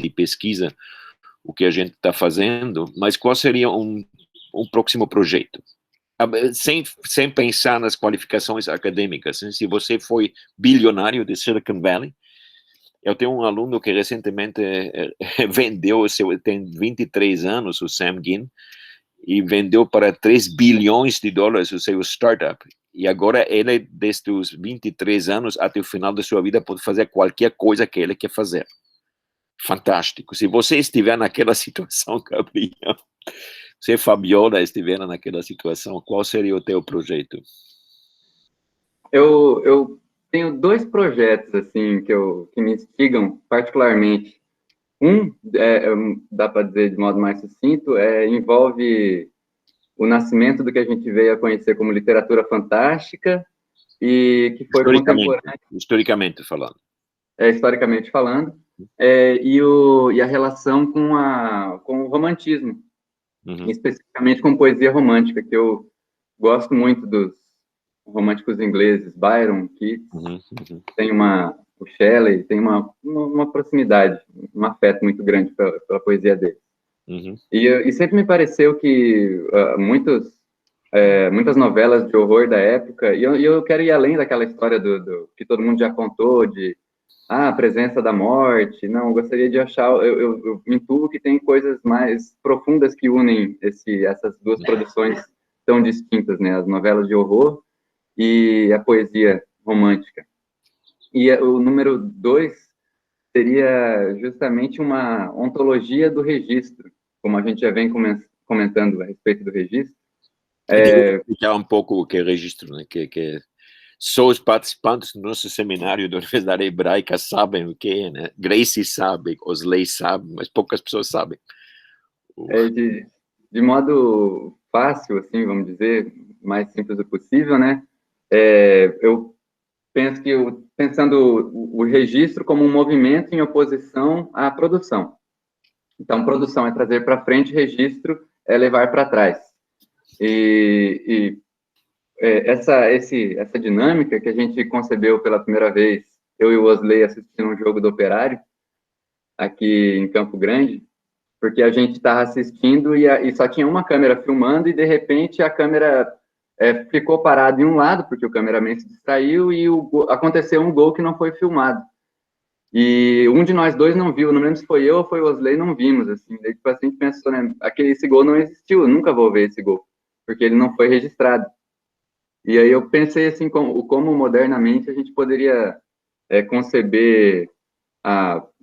o que a gente está fazendo, mas qual seria um próximo projeto? Sem pensar nas qualificações acadêmicas. Né? Se você foi bilionário de Silicon Valley, eu tenho um aluno que recentemente vendeu, tem 23 anos, o Sam Ginn, e vendeu para 3 bilhões de dólares o seu startup. E agora ele, desde os 23 anos até o final da sua vida, pode fazer qualquer coisa que ele quer fazer. fantástico. Se você estiver naquela situação, Gabriel, se a Fabiola estiver naquela situação, qual seria o teu projeto? Eu tenho 2 projetos, assim, que me instigam particularmente. Dá para dizer de modo mais sucinto, envolve o nascimento do que a gente veio a conhecer como literatura fantástica e que foi contemporânea. Historicamente falando. Historicamente falando, e a relação com o romantismo, especificamente com poesia romântica, que eu gosto muito dos românticos ingleses, Byron, Keats, tem o Shelley, tem uma proximidade, um afeto muito grande pela poesia dele. E sempre me pareceu que muitas novelas de horror da época, e eu quero ir além daquela história do que todo mundo já contou, de a presença da morte. Não, eu gostaria de achar, eu me intuo que tem coisas mais profundas que unem essas 2 produções tão distintas, né? As novelas de horror e a poesia romântica. E o número 2 seria justamente uma ontologia do registro, como a gente já vem comentando a respeito do registro. Explicar um pouco o que é registro, né? Que só os participantes do nosso seminário da Universidade Hebraica sabem o que é, né? Gracie sabe, Osley sabe, mas poucas pessoas sabem. De modo fácil, assim, vamos dizer, mais simples possível, né? Eu penso que pensando o registro como um movimento em oposição à produção. Então, produção é trazer para frente, registro é levar para trás. Essa dinâmica que a gente concebeu pela primeira vez, eu e o Osley assistindo um jogo do Operário, aqui em Campo Grande, porque a gente estava assistindo e só tinha uma câmera filmando, e de repente a câmera ficou parada em um lado, porque o cameraman se distraiu, e aconteceu um gol que não foi filmado. E um de nós 2 não viu, não lembro se foi eu ou foi o Osley, não vimos, assim. Daí, tipo, a gente pensou, né, esse gol não existiu, eu nunca vou ver esse gol, porque ele não foi registrado. E aí eu pensei, assim, como modernamente a gente poderia conceber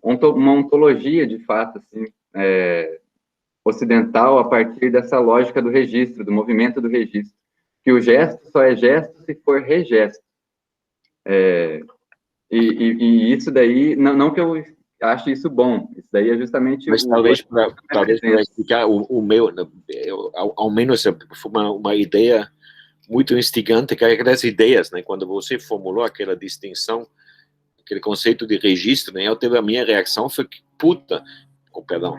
uma ontologia, de fato, assim, ocidental, a partir dessa lógica do registro, do movimento do registro, que o gesto só é gesto se for regesto. E isso daí, não que eu ache isso bom, isso daí é justamente... Mas talvez para explicar o meu, ao menos foi uma ideia muito instigante, que é aquelas ideias, né? Quando você formulou aquela distinção, aquele conceito de registro, né? A minha reação foi que, perdão,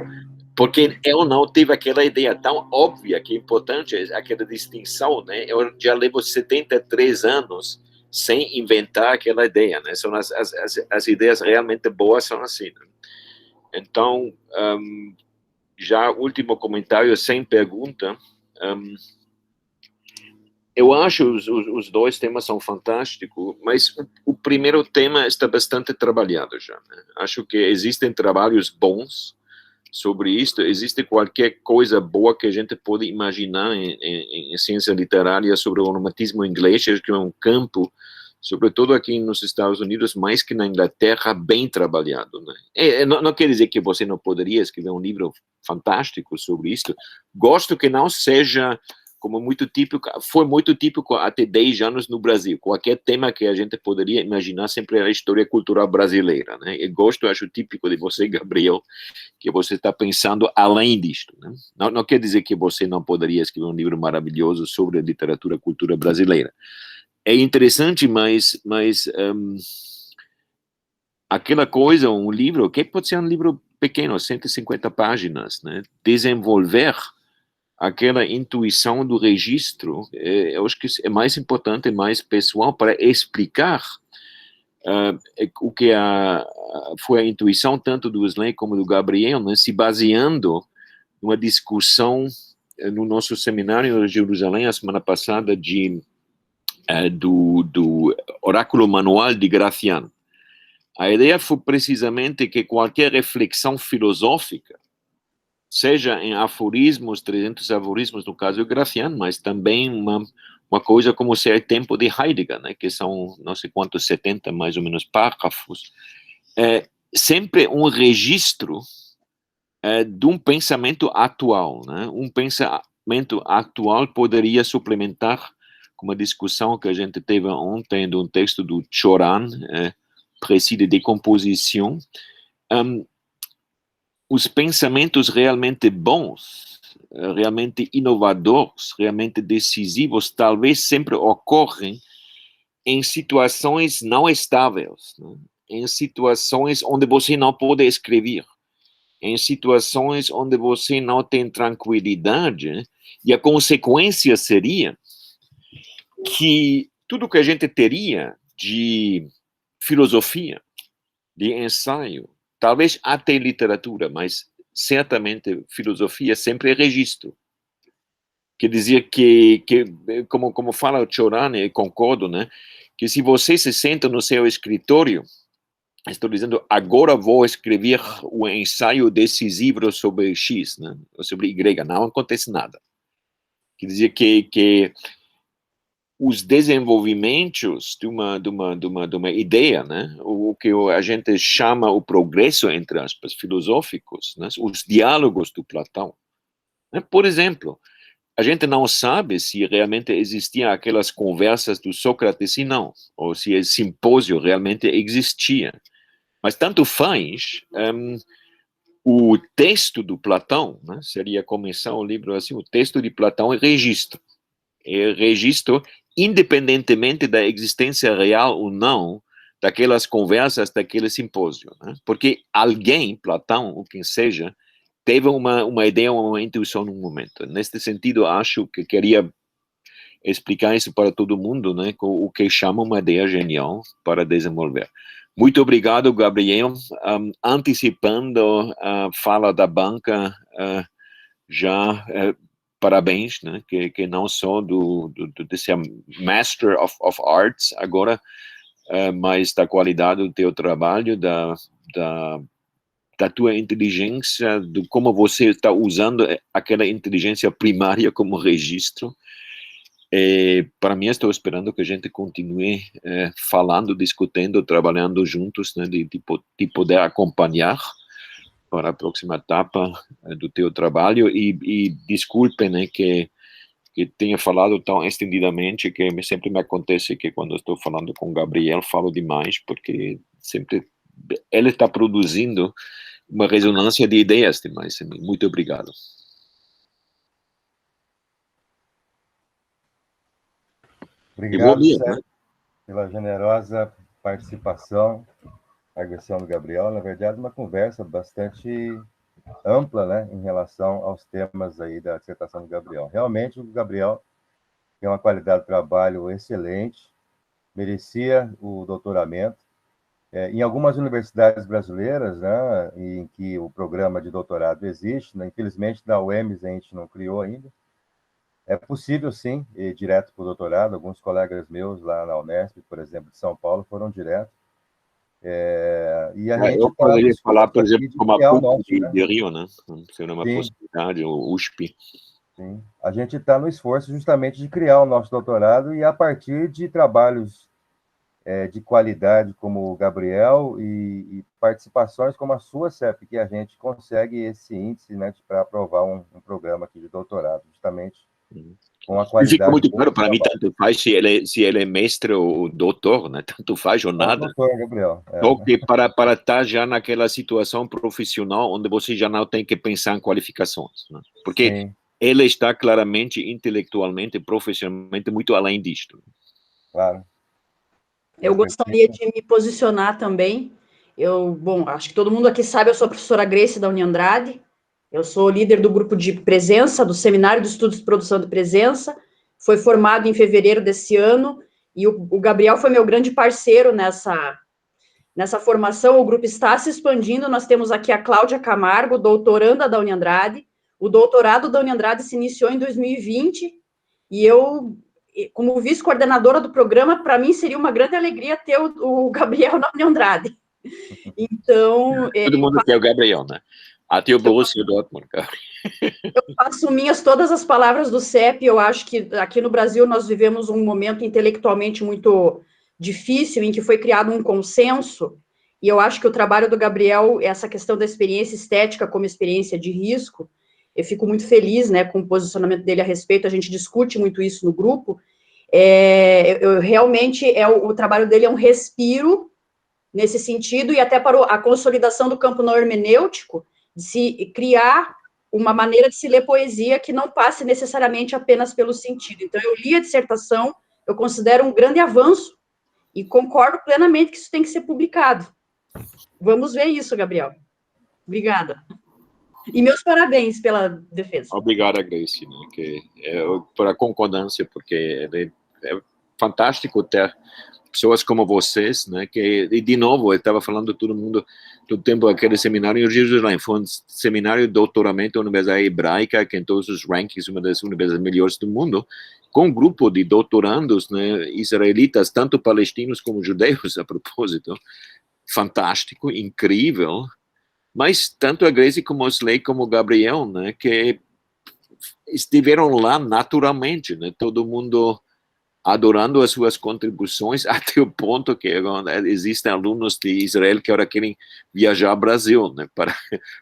porque eu não tive aquela ideia tão óbvia que é importante aquela distinção, né? Eu já levo 73 anos sem inventar aquela ideia, né? São as ideias realmente boas são assim, né? Então, já último comentário sem pergunta. Eu acho os 2 temas são fantásticos, mas o primeiro tema está bastante trabalhado já, né? Acho que existem trabalhos bons sobre isso, existe qualquer coisa boa que a gente pode imaginar em ciência literária sobre o romantismo inglês, que é um campo, sobretudo aqui nos Estados Unidos, mais que na Inglaterra, bem trabalhado, né? Não quer dizer que você não poderia escrever um livro fantástico sobre isso. Gosto que não seja como muito típico, foi muito típico até 10 anos no Brasil. Qualquer tema que a gente poderia imaginar sempre era a história cultural brasileira, né? E acho típico de você, Gabriel, que você está pensando além disto, né? Não quer dizer que você não poderia escrever um livro maravilhoso sobre a literatura, cultura brasileira. É interessante, mas aquela coisa, um livro, que pode ser um livro pequeno, 150 páginas, né? Desenvolver aquela intuição do registro, eu acho que é mais importante, mais pessoal, para explicar o que foi a intuição tanto do Wesley como do Gabriel, né, se baseando numa discussão no nosso seminário de Jerusalém, a semana passada, do Oráculo Manual de Gracian. A ideia foi precisamente que qualquer reflexão filosófica, seja em aforismos, 300 aforismos, no caso de Gracian, mas também uma coisa como ser tempo de Heidegger, né, que são não sei quantos, 70 mais ou menos parágrafos, sempre um registro de um pensamento atual, né? Um pensamento atual poderia suplementar uma discussão que a gente teve ontem de um texto do Choran, Précis de Decomposição. Os pensamentos realmente bons, realmente inovadores, realmente decisivos, talvez sempre ocorrem em situações não estáveis, né? Em situações onde você não pode escrever, em situações onde você não tem tranquilidade, e a consequência seria que tudo que a gente teria de filosofia, de ensaio, talvez até literatura, mas certamente filosofia sempre é registro. Quer dizer que como fala o Choran, e concordo, né, que se você se senta no seu escritório, estou dizendo, agora vou escrever o ensaio decisivo sobre X, né, ou sobre Y, não acontece nada. Quer dizer que os desenvolvimentos de uma ideia, né, o que a gente chama o progresso, entre aspas, filosóficos, né, os diálogos do Platão. Né, por exemplo, a gente não sabe se realmente existiam aquelas conversas do Sócrates e não, ou se esse simpósio realmente existia. Mas tanto faz, o texto do Platão, né, seria começar o livro assim, o texto de Platão é registro independentemente da existência real ou não daquelas conversas, daquele simpósio, né? Porque alguém, Platão, ou quem seja, teve uma ideia, uma intuição num momento. Neste sentido, acho que queria explicar isso para todo mundo, né? O que chama uma ideia genial para desenvolver. Muito obrigado, Gabriel. Antecipando a fala da banca, já parabéns, né? Que não só desse Master of Arts agora, mas da qualidade do teu trabalho, da tua inteligência, de como você está usando aquela inteligência primária como registro. Para mim, estou esperando que a gente continue falando, discutindo, trabalhando juntos, né, de poder acompanhar para a próxima etapa do teu trabalho. E desculpe, né, que tenha falado tão estendidamente, que sempre me acontece que quando estou falando com o Gabriel, falo demais, porque sempre ele está produzindo uma ressonância de ideias demais. Muito obrigado. Obrigado, Sérgio, pela generosa participação, a agressão do Gabriel. Na verdade, uma conversa bastante ampla, né, em relação aos temas aí da dissertação do Gabriel. Realmente, o Gabriel tem uma qualidade de trabalho excelente, merecia o doutoramento. Em algumas universidades brasileiras, né, em que o programa de doutorado existe, né, infelizmente na UEMS a gente não criou ainda, é possível, sim, ir direto para o doutorado. Alguns colegas meus lá na Unesp, por exemplo, de São Paulo, foram direto. E a gente eu poderia falar, por exemplo, como a PUC de Rio, né? Seria uma possibilidade, o USP. Sim. A gente está no esforço justamente de criar o nosso doutorado, e a partir de trabalhos de qualidade como o Gabriel e participações como a sua, CEP, que a gente consegue esse índice, né, para aprovar um programa aqui de doutorado, justamente com a qualidade. Fica muito claro para mim, tanto faz se ele é mestre ou doutor, né? Tanto faz ou nada. Doutor, Gabriel. Só que para estar já naquela situação profissional onde você já não tem que pensar em qualificações, né? Porque sim, ele está claramente, intelectualmente, profissionalmente, muito além disto. Claro. Eu gostaria de me posicionar também. Bom, acho que todo mundo aqui sabe, eu sou a professora Grace da Uniandrade. Eu sou líder do grupo de presença, do Seminário de Estudos de Produção de Presença. Foi formado em fevereiro desse ano, e o Gabriel foi meu grande parceiro nessa formação. O grupo está se expandindo. Nós temos aqui a Cláudia Camargo, doutoranda da Uniandrade. O doutorado da Uniandrade se iniciou em 2020, e eu, como vice-coordenadora do programa, para mim seria uma grande alegria ter o Gabriel na Uniandrade. Então... Todo mundo quer o Gabriel, né? Até o Borussia Dortmund, cara. Eu faço minhas todas as palavras do CEP. Eu acho que aqui no Brasil nós vivemos um momento intelectualmente muito difícil, em que foi criado um consenso e eu acho que o trabalho do Gabriel, essa questão da experiência estética como experiência de risco, eu fico muito feliz, né, com o posicionamento dele a respeito, a gente discute muito isso no grupo, realmente, o trabalho dele é um respiro nesse sentido, e até para a consolidação do campo não hermenêutico, de se criar uma maneira de se ler poesia que não passe necessariamente apenas pelo sentido. Então, eu li a dissertação, eu considero um grande avanço, e concordo plenamente que isso tem que ser publicado. Vamos ver isso, Gabriel. Obrigada. E meus parabéns pela defesa. Obrigado, Grace, né, por a concordância, porque é fantástico ter pessoas como vocês, né, e de novo, eu estava falando todo mundo, todo tempo, aquele seminário em Jerusalém, foi um seminário de doutoramento da Universidade Hebraica, que em todos os rankings, uma das universidades melhores do mundo, com um grupo de doutorandos, né, israelitas, tanto palestinos como judeus, a propósito, fantástico, incrível, mas tanto a Grace como o Slay como o Gabriel, né, que estiveram lá naturalmente, né, todo mundo adorando as suas contribuições, até o ponto que existem alunos de Israel que agora querem viajar ao Brasil, né,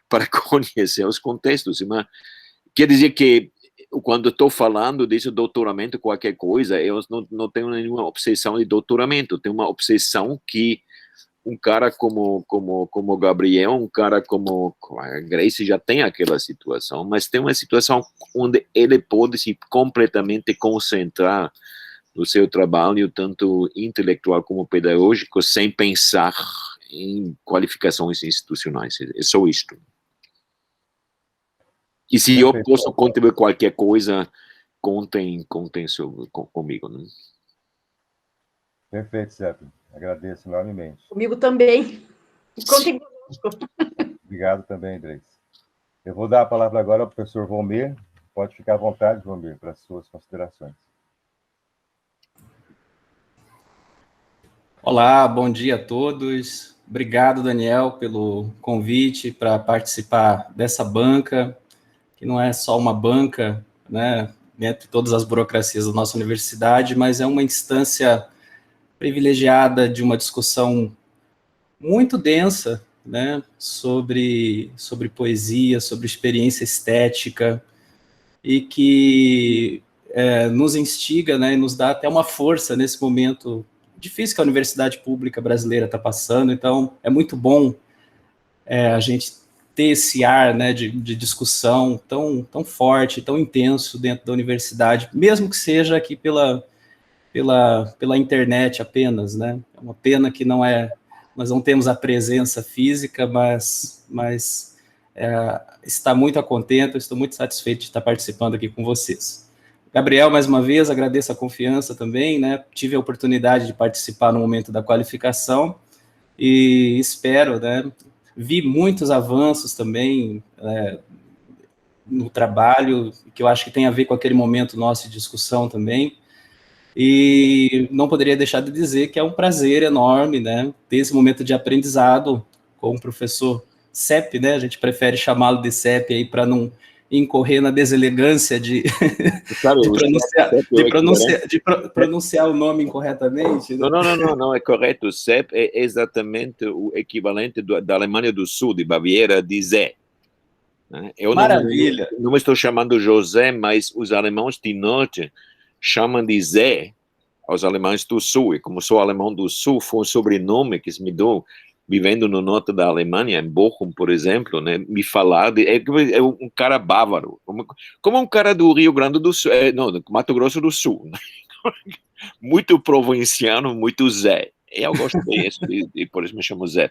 para conhecer os contextos. Mas quer dizer que, quando estou falando desse doutoramento, qualquer coisa, eu não tenho nenhuma obsessão de doutoramento, tenho uma obsessão que um cara como o Gabriel, um cara como a Grace já tem aquela situação, mas tem uma situação onde ele pode se completamente concentrar no seu trabalho, tanto intelectual como pedagógico, sem pensar em qualificações institucionais. É só isto. E se eu posso contribuir qualquer coisa, contem comigo. Né? Perfeito, Sérgio. Agradeço enormemente. Comigo também. Contem conosco. Obrigado também, Grace. Eu vou dar a palavra agora ao professor Valmir. Pode ficar à vontade, Valmir, para as suas considerações. Olá, bom dia a todos. Obrigado, Daniel, pelo convite para participar dessa banca, que não é só uma banca, né, entre todas as burocracias da nossa universidade, mas é uma instância privilegiada de uma discussão muito densa, né, sobre poesia, sobre experiência estética, e que nos instiga, né, e nos dá até uma força nesse momento difícil que a universidade pública brasileira está passando. Então, é muito bom a gente ter esse ar, né, de discussão tão forte, tão intenso dentro da universidade, mesmo que seja aqui pela internet apenas, né? É uma pena que nós não temos a presença física, mas está muito contente, estou muito satisfeito de estar participando aqui com vocês. Gabriel, mais uma vez, agradeço a confiança também, né? Tive a oportunidade de participar no momento da qualificação e espero, né? Vi muitos avanços também no trabalho, que eu acho que tem a ver com aquele momento nosso de discussão também. E não poderia deixar de dizer que é um prazer enorme, né, ter esse momento de aprendizado com o professor Sepp, né, a gente prefere chamá-lo de Sepp aí para não incorrer na deselegância de pronunciar o nome incorretamente. Né? Não, é correto. O Sepp é exatamente o equivalente da Alemanha do Sul, de Baviera, de Zé. Eu Maravilha! Não estou chamando José, mas os alemães de norte chamam de Zé aos alemães do sul, e como sou alemão do sul, foi um sobrenome que se me deu vivendo no norte da Alemanha, em Bochum, por exemplo, né, me falar é um cara bávaro, como um cara do Rio Grande do Sul, do Mato Grosso do Sul, né? Muito provinciano, muito Zé, eu gosto disso, e por isso me chamo Zé.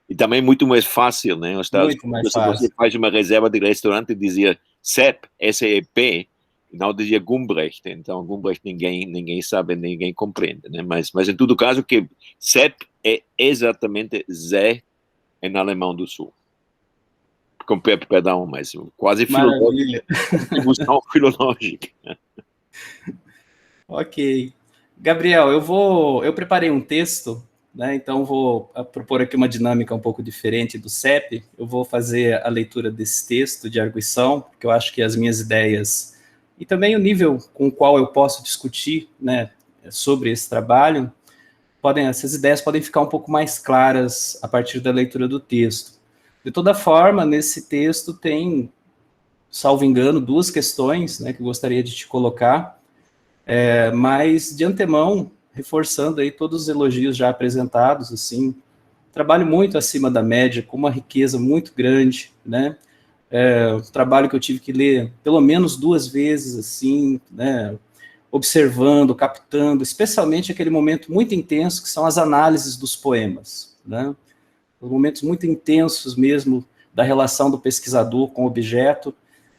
E também muito mais fácil, né? Muito mais fácil. Você faz uma reserva de restaurante e dizia Sepp, S-E-P, não dizia Gumbrecht, então Gumbrecht ninguém sabe, ninguém compreende, né? Mas em todo caso que Sepp é exatamente Zé em alemão do sul. Com perdão, mas quase filológica. Ok. Gabriel, eu preparei um texto, né? Então vou propor aqui uma dinâmica um pouco diferente do CEP. Eu vou fazer a leitura desse texto de arguição, porque eu acho que as minhas ideias e também o nível com o qual eu posso discutir, né, sobre esse trabalho essas ideias podem ficar um pouco mais claras a partir da leitura do texto. De toda forma, nesse texto tem, salvo engano, 2 questões, né, que eu gostaria de te colocar, mas de antemão, reforçando aí todos os elogios já apresentados, assim, trabalho muito acima da média, com uma riqueza muito grande, né, trabalho que eu tive que ler pelo menos 2 vezes, assim, né, observando, captando, especialmente aquele momento muito intenso que são as análises dos poemas, né, os momentos muito intensos mesmo da relação do pesquisador com o objeto,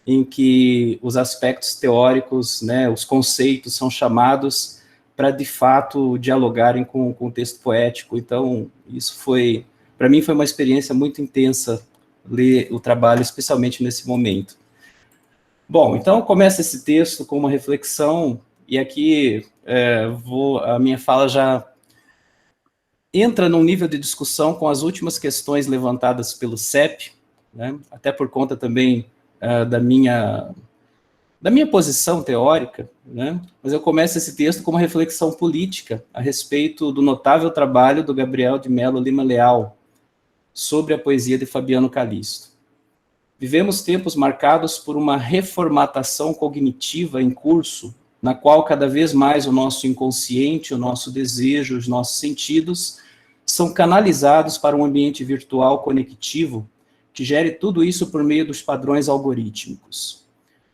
em que os aspectos teóricos, né, os conceitos são chamados para, de fato, dialogarem com o texto poético. Então, isso foi, para mim, foi uma experiência muito intensa ler o trabalho, especialmente nesse momento. Bom, então começa esse texto com uma reflexão, e aqui a minha fala já entra num nível de discussão com as últimas questões levantadas pelo CEP, né, até por conta também da minha posição teórica, né, mas eu começo esse texto com uma reflexão política a respeito do notável trabalho do Gabriel de Melo Lima Leal sobre a poesia de Fabiano Callisto. Vivemos tempos marcados por uma reformatação cognitiva em curso, na qual cada vez mais o nosso inconsciente, o nosso desejo, os nossos sentidos são canalizados para um ambiente virtual conectivo que gere tudo isso por meio dos padrões algorítmicos.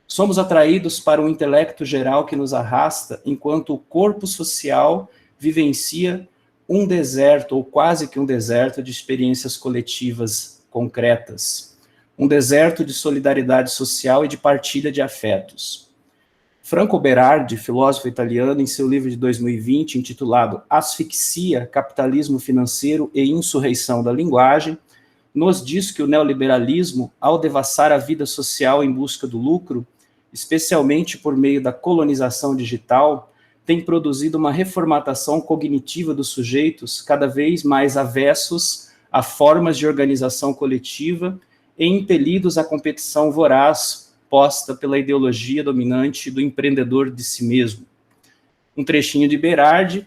Somos atraídos para um intelecto geral que nos arrasta, enquanto o corpo social vivencia um deserto, ou quase que um deserto, de experiências coletivas concretas. Um deserto de solidariedade social e de partilha de afetos. Franco Berardi, filósofo italiano, em seu livro de 2020, intitulado Asfixia, Capitalismo Financeiro e Insurreição da Linguagem, nos diz que o neoliberalismo, ao devassar a vida social em busca do lucro, especialmente por meio da colonização digital, tem produzido uma reformatação cognitiva dos sujeitos cada vez mais avessos a formas de organização coletiva e impelidos à competição voraz posta pela ideologia dominante do empreendedor de si mesmo. Um trechinho de Berardi: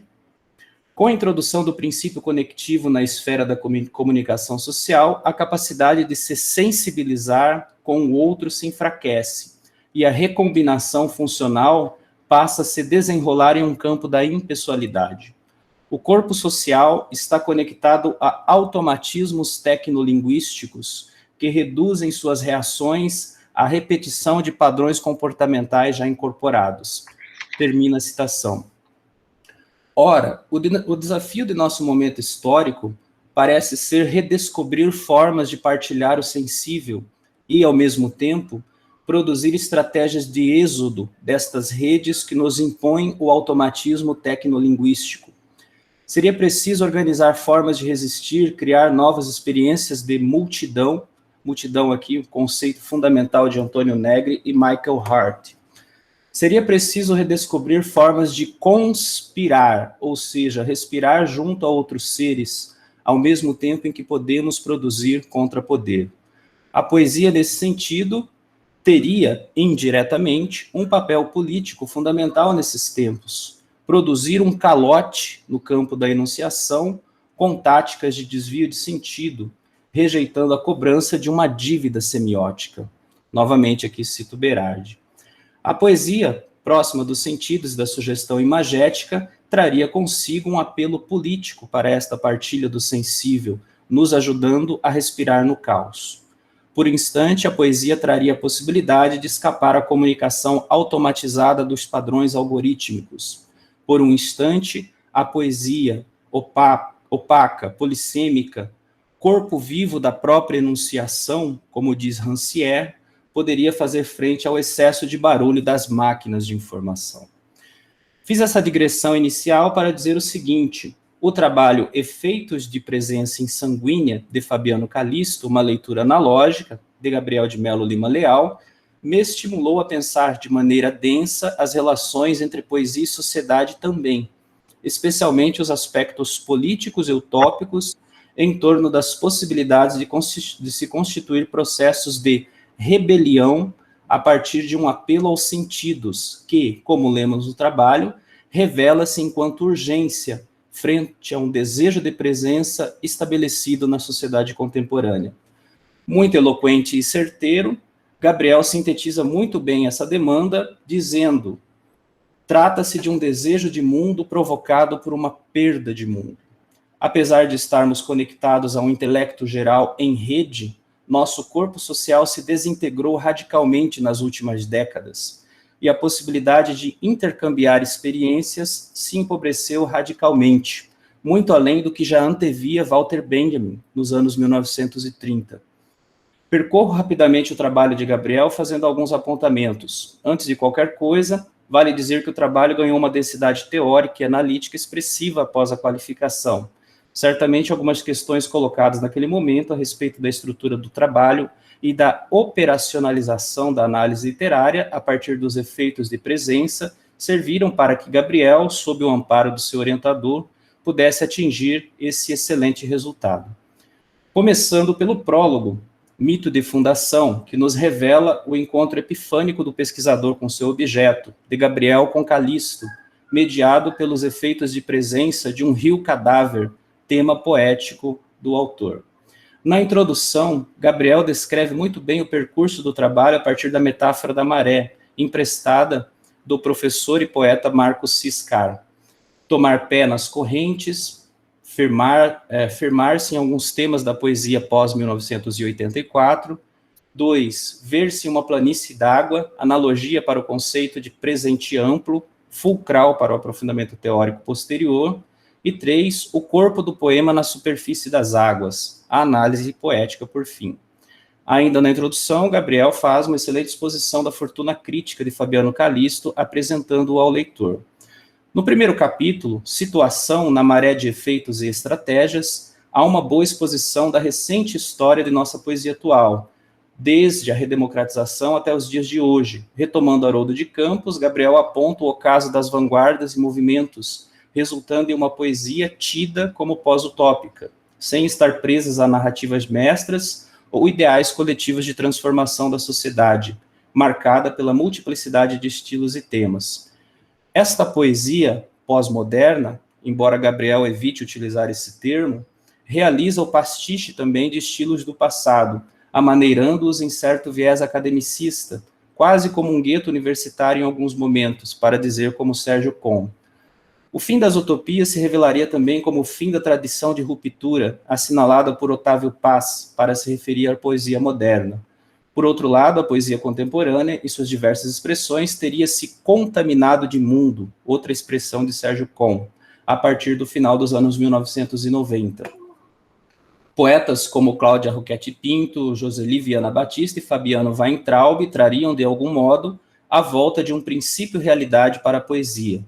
com a introdução do princípio conectivo na esfera da comunicação social, a capacidade de se sensibilizar com o outro se enfraquece, e a recombinação funcional passa a se desenrolar em um campo da impessoalidade. O corpo social está conectado a automatismos tecnolinguísticos que reduzem suas reações à repetição de padrões comportamentais já incorporados. Termina a citação. Ora, o desafio de nosso momento histórico parece ser redescobrir formas de partilhar o sensível e, ao mesmo tempo, produzir estratégias de êxodo destas redes que nos impõem o automatismo tecnolinguístico. Seria preciso organizar formas de resistir, criar novas experiências de multidão aqui, o conceito fundamental de Antônio Negri e Michael Hart. Seria preciso redescobrir formas de conspirar, ou seja, respirar junto a outros seres, ao mesmo tempo em que podemos produzir contrapoder. A poesia, nesse sentido, teria, indiretamente, um papel político fundamental nesses tempos, produzir um calote no campo da enunciação com táticas de desvio de sentido, rejeitando a cobrança de uma dívida semiótica. Novamente aqui cito Berardi. A poesia, próxima dos sentidos da sugestão imagética, traria consigo um apelo político para esta partilha do sensível, nos ajudando a respirar no caos. Por instante, a poesia traria a possibilidade de escapar à comunicação automatizada dos padrões algorítmicos. Por um instante, a poesia, opaca, polissêmica, corpo vivo da própria enunciação, como diz Rancière, poderia fazer frente ao excesso de barulho das máquinas de informação. Fiz essa digressão inicial para dizer o seguinte: o trabalho Efeitos de Presença Insanguínea, de Fabiano Callisto, uma leitura analógica, de Gabriel de Melo Lima Leal, me estimulou a pensar de maneira densa as relações entre poesia e sociedade também, especialmente os aspectos políticos e utópicos em torno das possibilidades de se constituir processos de rebelião a partir de um apelo aos sentidos, que, como lemos no trabalho, revela-se enquanto urgência, frente a um desejo de presença estabelecido na sociedade contemporânea. Muito eloquente e certeiro, Gabriel sintetiza muito bem essa demanda, dizendo: trata-se de um desejo de mundo provocado por uma perda de mundo. Apesar de estarmos conectados a um intelecto geral em rede, nosso corpo social se desintegrou radicalmente nas últimas décadas, e a possibilidade de intercambiar experiências se empobreceu radicalmente, muito além do que já antevia Walter Benjamin nos anos 1930. Percorro rapidamente o trabalho de Gabriel fazendo alguns apontamentos. Antes de qualquer coisa, vale dizer que o trabalho ganhou uma densidade teórica e analítica expressiva após a qualificação. Certamente algumas questões colocadas naquele momento a respeito da estrutura do trabalho e da operacionalização da análise literária a partir dos efeitos de presença serviram para que Gabriel, sob o amparo do seu orientador, pudesse atingir esse excelente resultado. Começando pelo prólogo, Mito de Fundação, que nos revela o encontro epifânico do pesquisador com seu objeto, de Gabriel com Calisto, mediado pelos efeitos de presença de um rio cadáver, tema poético do autor. Na introdução, Gabriel descreve muito bem o percurso do trabalho a partir da metáfora da maré, emprestada do professor e poeta Marcos Ciscar. Tomar pé nas correntes, firmar-se em alguns temas da poesia pós-1984. 2. Ver-se em uma planície d'água, analogia para o conceito de presente amplo, fulcral para o aprofundamento teórico posterior. E 3. O corpo do poema na superfície das águas, a análise poética por fim. Ainda na introdução, Gabriel faz uma excelente exposição da fortuna crítica de Fabiano Calisto, apresentando-o ao leitor. No primeiro capítulo, Situação na maré de efeitos e estratégias, há uma boa exposição da recente história de nossa poesia atual, desde a redemocratização até os dias de hoje. Retomando Haroldo de Campos, Gabriel aponta o ocaso das vanguardas e movimentos, resultando em uma poesia tida como pós-utópica, sem estar presas a narrativas mestras ou ideais coletivos de transformação da sociedade, marcada pela multiplicidade de estilos e temas. Esta poesia pós-moderna, embora Gabriel evite utilizar esse termo, realiza o pastiche também de estilos do passado, amaneirando-os em certo viés academicista, quase como um gueto universitário em alguns momentos, para dizer como Sérgio Kohn. O fim das utopias se revelaria também como o fim da tradição de ruptura, assinalada por Otávio Paz, para se referir à poesia moderna. Por outro lado, a poesia contemporânea, em suas diversas expressões, teria se contaminado de mundo, outra expressão de Sérgio Kohn, a partir do final dos anos 1990. Poetas como Cláudia Roquette Pinto, Joseli Viana Batista e Fabiano Weintraub trariam, de algum modo, a volta de um princípio-realidade para a poesia.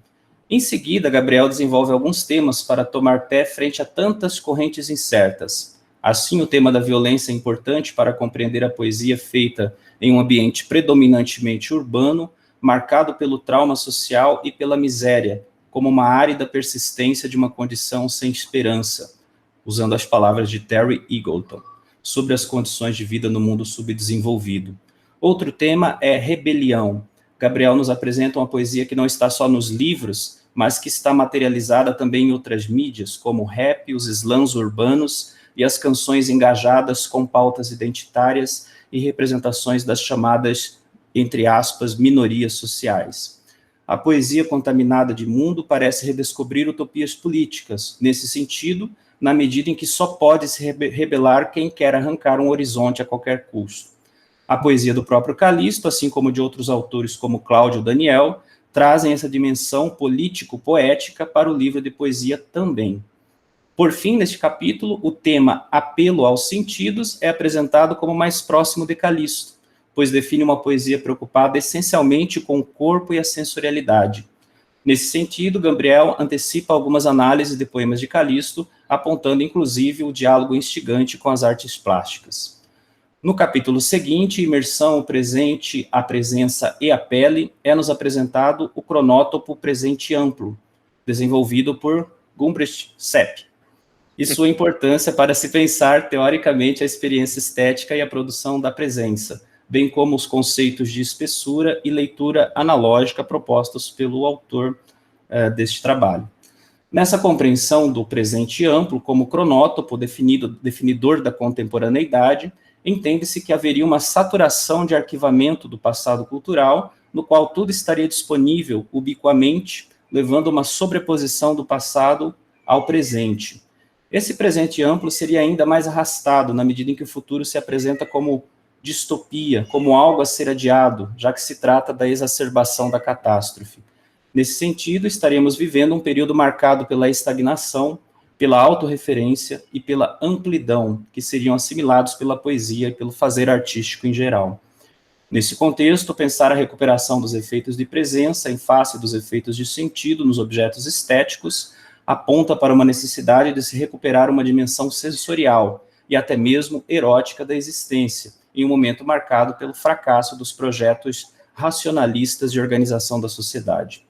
Em seguida, Gabriel desenvolve alguns temas para tomar pé frente a tantas correntes incertas. Assim, o tema da violência é importante para compreender a poesia feita em um ambiente predominantemente urbano, marcado pelo trauma social e pela miséria, como uma árida persistência de uma condição sem esperança, usando as palavras de Terry Eagleton, sobre as condições de vida no mundo subdesenvolvido. Outro tema é rebelião. Gabriel nos apresenta uma poesia que não está só nos livros, mas que está materializada também em outras mídias, como o rap, os slams urbanos e as canções engajadas com pautas identitárias e representações das chamadas, entre aspas, minorias sociais. A poesia contaminada de mundo parece redescobrir utopias políticas, nesse sentido, na medida em que só pode se rebelar quem quer arrancar um horizonte a qualquer custo. A poesia do próprio Calisto, assim como de outros autores como Cláudio Daniel, trazem essa dimensão político-poética para o livro de poesia também. Por fim, neste capítulo, o tema apelo aos sentidos é apresentado como mais próximo de Calisto, pois define uma poesia preocupada essencialmente com o corpo e a sensorialidade. Nesse sentido, Gabriel antecipa algumas análises de poemas de Calisto, apontando inclusive o diálogo instigante com as artes plásticas. No capítulo seguinte, Imersão, o presente, a presença e a pele, é-nos apresentado o cronótopo presente amplo, desenvolvido por Gumbrecht Sepp, e sua importância para se pensar teoricamente a experiência estética e a produção da presença, bem como os conceitos de espessura e leitura analógica propostos pelo autor deste trabalho. Nessa compreensão do presente amplo como cronótopo definidor da contemporaneidade, entende-se que haveria uma saturação de arquivamento do passado cultural, no qual tudo estaria disponível ubiquamente, levando uma sobreposição do passado ao presente. Esse presente amplo seria ainda mais arrastado, na medida em que o futuro se apresenta como distopia, como algo a ser adiado, já que se trata da exacerbação da catástrofe. Nesse sentido, estaremos vivendo um período marcado pela estagnação, pela autorreferência e pela amplidão, que seriam assimilados pela poesia e pelo fazer artístico em geral. Nesse contexto, pensar a recuperação dos efeitos de presença em face dos efeitos de sentido nos objetos estéticos aponta para uma necessidade de se recuperar uma dimensão sensorial e até mesmo erótica da existência, em um momento marcado pelo fracasso dos projetos racionalistas de organização da sociedade.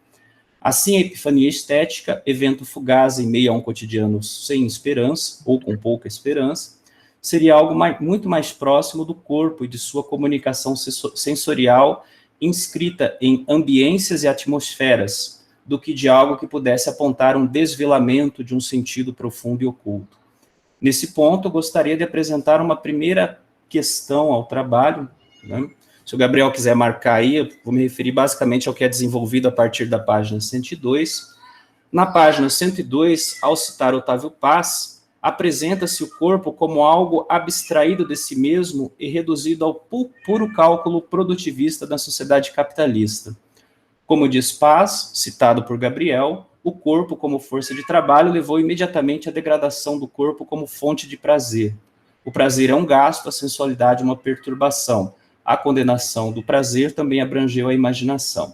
Assim, a epifania estética, evento fugaz em meio a um cotidiano sem esperança, ou com pouca esperança, seria algo muito mais próximo do corpo e de sua comunicação sensorial inscrita em ambiências e atmosferas, do que de algo que pudesse apontar um desvelamento de um sentido profundo e oculto. Nesse ponto, gostaria de apresentar uma primeira questão ao trabalho, né? Se o Gabriel quiser marcar aí, eu vou me referir basicamente ao que é desenvolvido a partir da página 102. Na página 102, ao citar Otávio Paz, apresenta-se o corpo como algo abstraído de si mesmo e reduzido ao puro cálculo produtivista da sociedade capitalista. Como diz Paz, citado por Gabriel, o corpo como força de trabalho levou imediatamente à degradação do corpo como fonte de prazer. O prazer é um gasto, a sensualidade uma perturbação. A condenação do prazer também abrangeu a imaginação.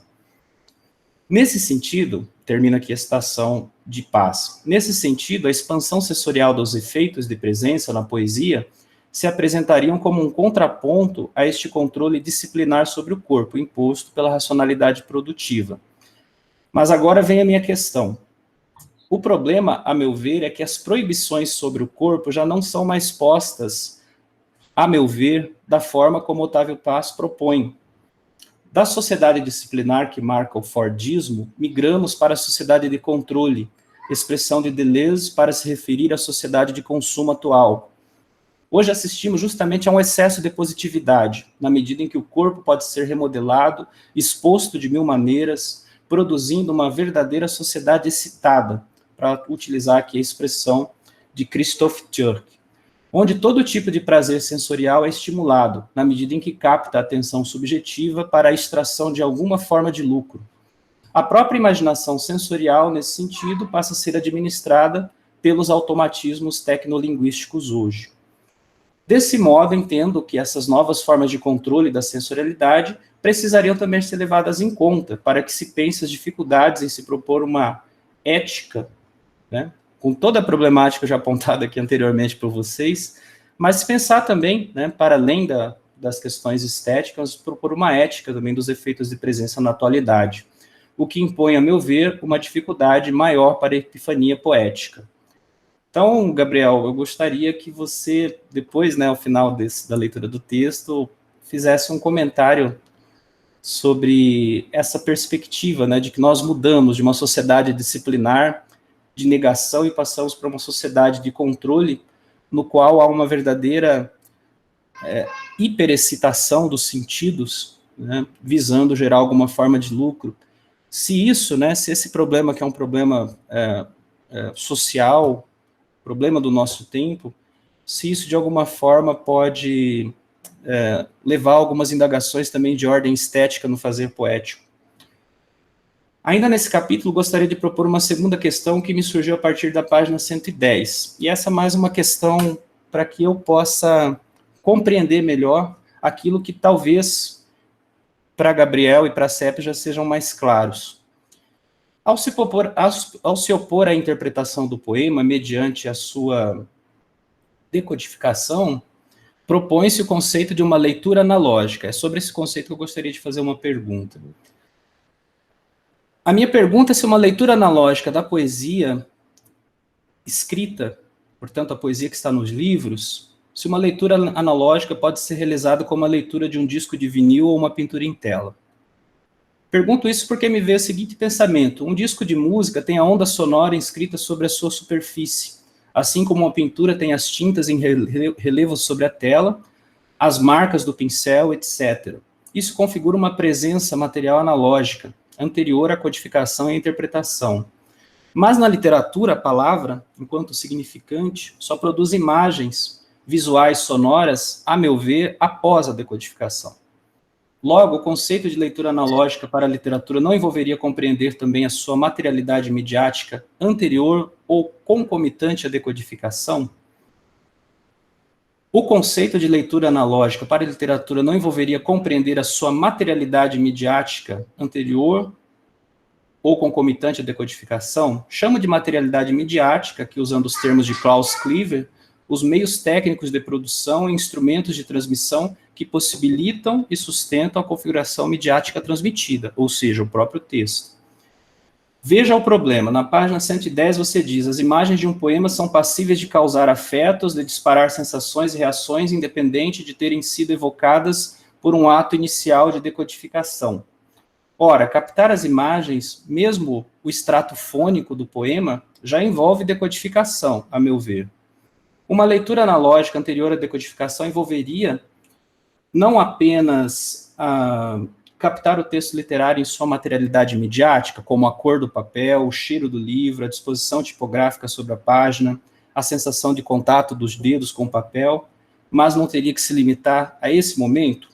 Nesse sentido, termina aqui a citação de Paz, nesse sentido, a expansão sensorial dos efeitos de presença na poesia se apresentariam como um contraponto a este controle disciplinar sobre o corpo, imposto pela racionalidade produtiva. Mas agora vem a minha questão. O problema, a meu ver, é que as proibições sobre o corpo já não são mais postas, a meu ver, da forma como Otávio Paz propõe. Da sociedade disciplinar que marca o Fordismo, migramos para a sociedade de controle, expressão de Deleuze para se referir à sociedade de consumo atual. Hoje assistimos justamente a um excesso de positividade, na medida em que o corpo pode ser remodelado, exposto de mil maneiras, produzindo uma verdadeira sociedade excitada, para utilizar aqui a expressão de Christoph Türk, onde todo tipo de prazer sensorial é estimulado, na medida em que capta a atenção subjetiva para a extração de alguma forma de lucro. A própria imaginação sensorial, nesse sentido, passa a ser administrada pelos automatismos tecnolinguísticos hoje. Desse modo, entendo que essas novas formas de controle da sensorialidade precisariam também ser levadas em conta para que se pense as dificuldades em se propor uma ética, né, com toda a problemática já apontada aqui anteriormente por vocês, mas se pensar também, né, para além das questões estéticas, propor uma ética também dos efeitos de presença na atualidade, o que impõe, a meu ver, uma dificuldade maior para a epifania poética. Então, Gabriel, eu gostaria que você, depois, né, ao final da leitura do texto, fizesse um comentário sobre essa perspectiva, né, de que nós mudamos de uma sociedade disciplinar, de negação, e passamos para uma sociedade de controle, no qual há uma verdadeira hiperexcitação dos sentidos, né, visando gerar alguma forma de lucro. Se isso, né, se esse problema, que é um problema social, problema do nosso tempo, se isso de alguma forma pode levar a algumas indagações também de ordem estética no fazer poético. Ainda nesse capítulo, gostaria de propor uma segunda questão que me surgiu a partir da página 110. E essa é mais uma questão para que eu possa compreender melhor aquilo que talvez para Gabriel e para Sepp já sejam mais claros. Ao se opor à interpretação do poema, mediante a sua decodificação, propõe-se o conceito de uma leitura analógica. É sobre esse conceito que eu gostaria de fazer uma pergunta. A minha pergunta é se uma leitura analógica da poesia escrita, portanto, a poesia que está nos livros, se uma leitura analógica pode ser realizada como a leitura de um disco de vinil ou uma pintura em tela. Pergunto isso porque me veio o seguinte pensamento: um disco de música tem a onda sonora inscrita sobre a sua superfície, assim como uma pintura tem as tintas em relevo sobre a tela, as marcas do pincel, etc. Isso configura uma presença material analógica, anterior à codificação e à interpretação. Mas na literatura, a palavra, enquanto significante, só produz imagens visuais sonoras, a meu ver, após a decodificação. Logo, o conceito de leitura analógica para a literatura não envolveria compreender também a sua materialidade midiática anterior ou concomitante à decodificação? O conceito de leitura analógica para a literatura não envolveria compreender a sua materialidade midiática anterior ou concomitante à decodificação? Chamo de materialidade midiática, que, usando os termos de Klaus Cleaver, os meios técnicos de produção e instrumentos de transmissão que possibilitam e sustentam a configuração midiática transmitida, ou seja, o próprio texto. Veja o problema. Na página 110 você diz: as imagens de um poema são passíveis de causar afetos, de disparar sensações e reações, independente de terem sido evocadas por um ato inicial de decodificação. Ora, captar as imagens, mesmo o extrato fônico do poema, já envolve decodificação, a meu ver. Uma leitura analógica anterior à decodificação envolveria não apenas captar o texto literário em sua materialidade midiática, como a cor do papel, o cheiro do livro, a disposição tipográfica sobre a página, a sensação de contato dos dedos com o papel, mas não teria que se limitar a esse momento?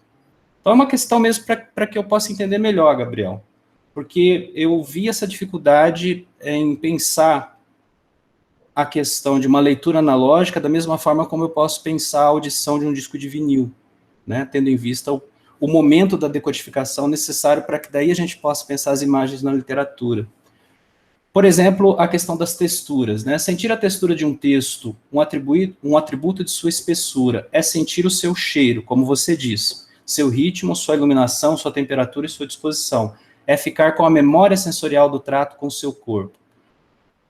Então é uma questão mesmo para que eu possa entender melhor, Gabriel, porque eu vi essa dificuldade em pensar a questão de uma leitura analógica da mesma forma como eu posso pensar a audição de um disco de vinil, né, tendo em vista o momento da decodificação necessário para que daí a gente possa pensar as imagens na literatura. Por exemplo, a questão das texturas, né? Sentir a textura de um texto, um atributo de sua espessura, é sentir o seu cheiro, como você diz, seu ritmo, sua iluminação, sua temperatura e sua disposição. É ficar com a memória sensorial do trato com o seu corpo.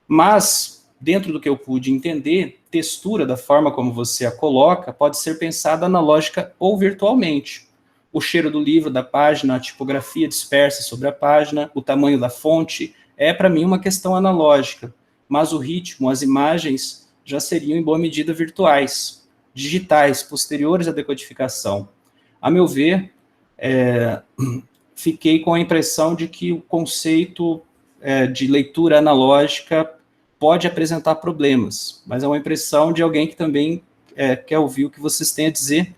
Mas, dentro do que eu pude entender, textura, da forma como você a coloca, pode ser pensada analógica ou virtualmente. O cheiro do livro, da página, a tipografia dispersa sobre a página, o tamanho da fonte, é para mim uma questão analógica, mas o ritmo, as imagens, já seriam em boa medida virtuais, digitais, posteriores à decodificação. A meu ver, fiquei com a impressão de que o conceito de leitura analógica pode apresentar problemas, mas é uma impressão de alguém que também quer ouvir o que vocês têm a dizer.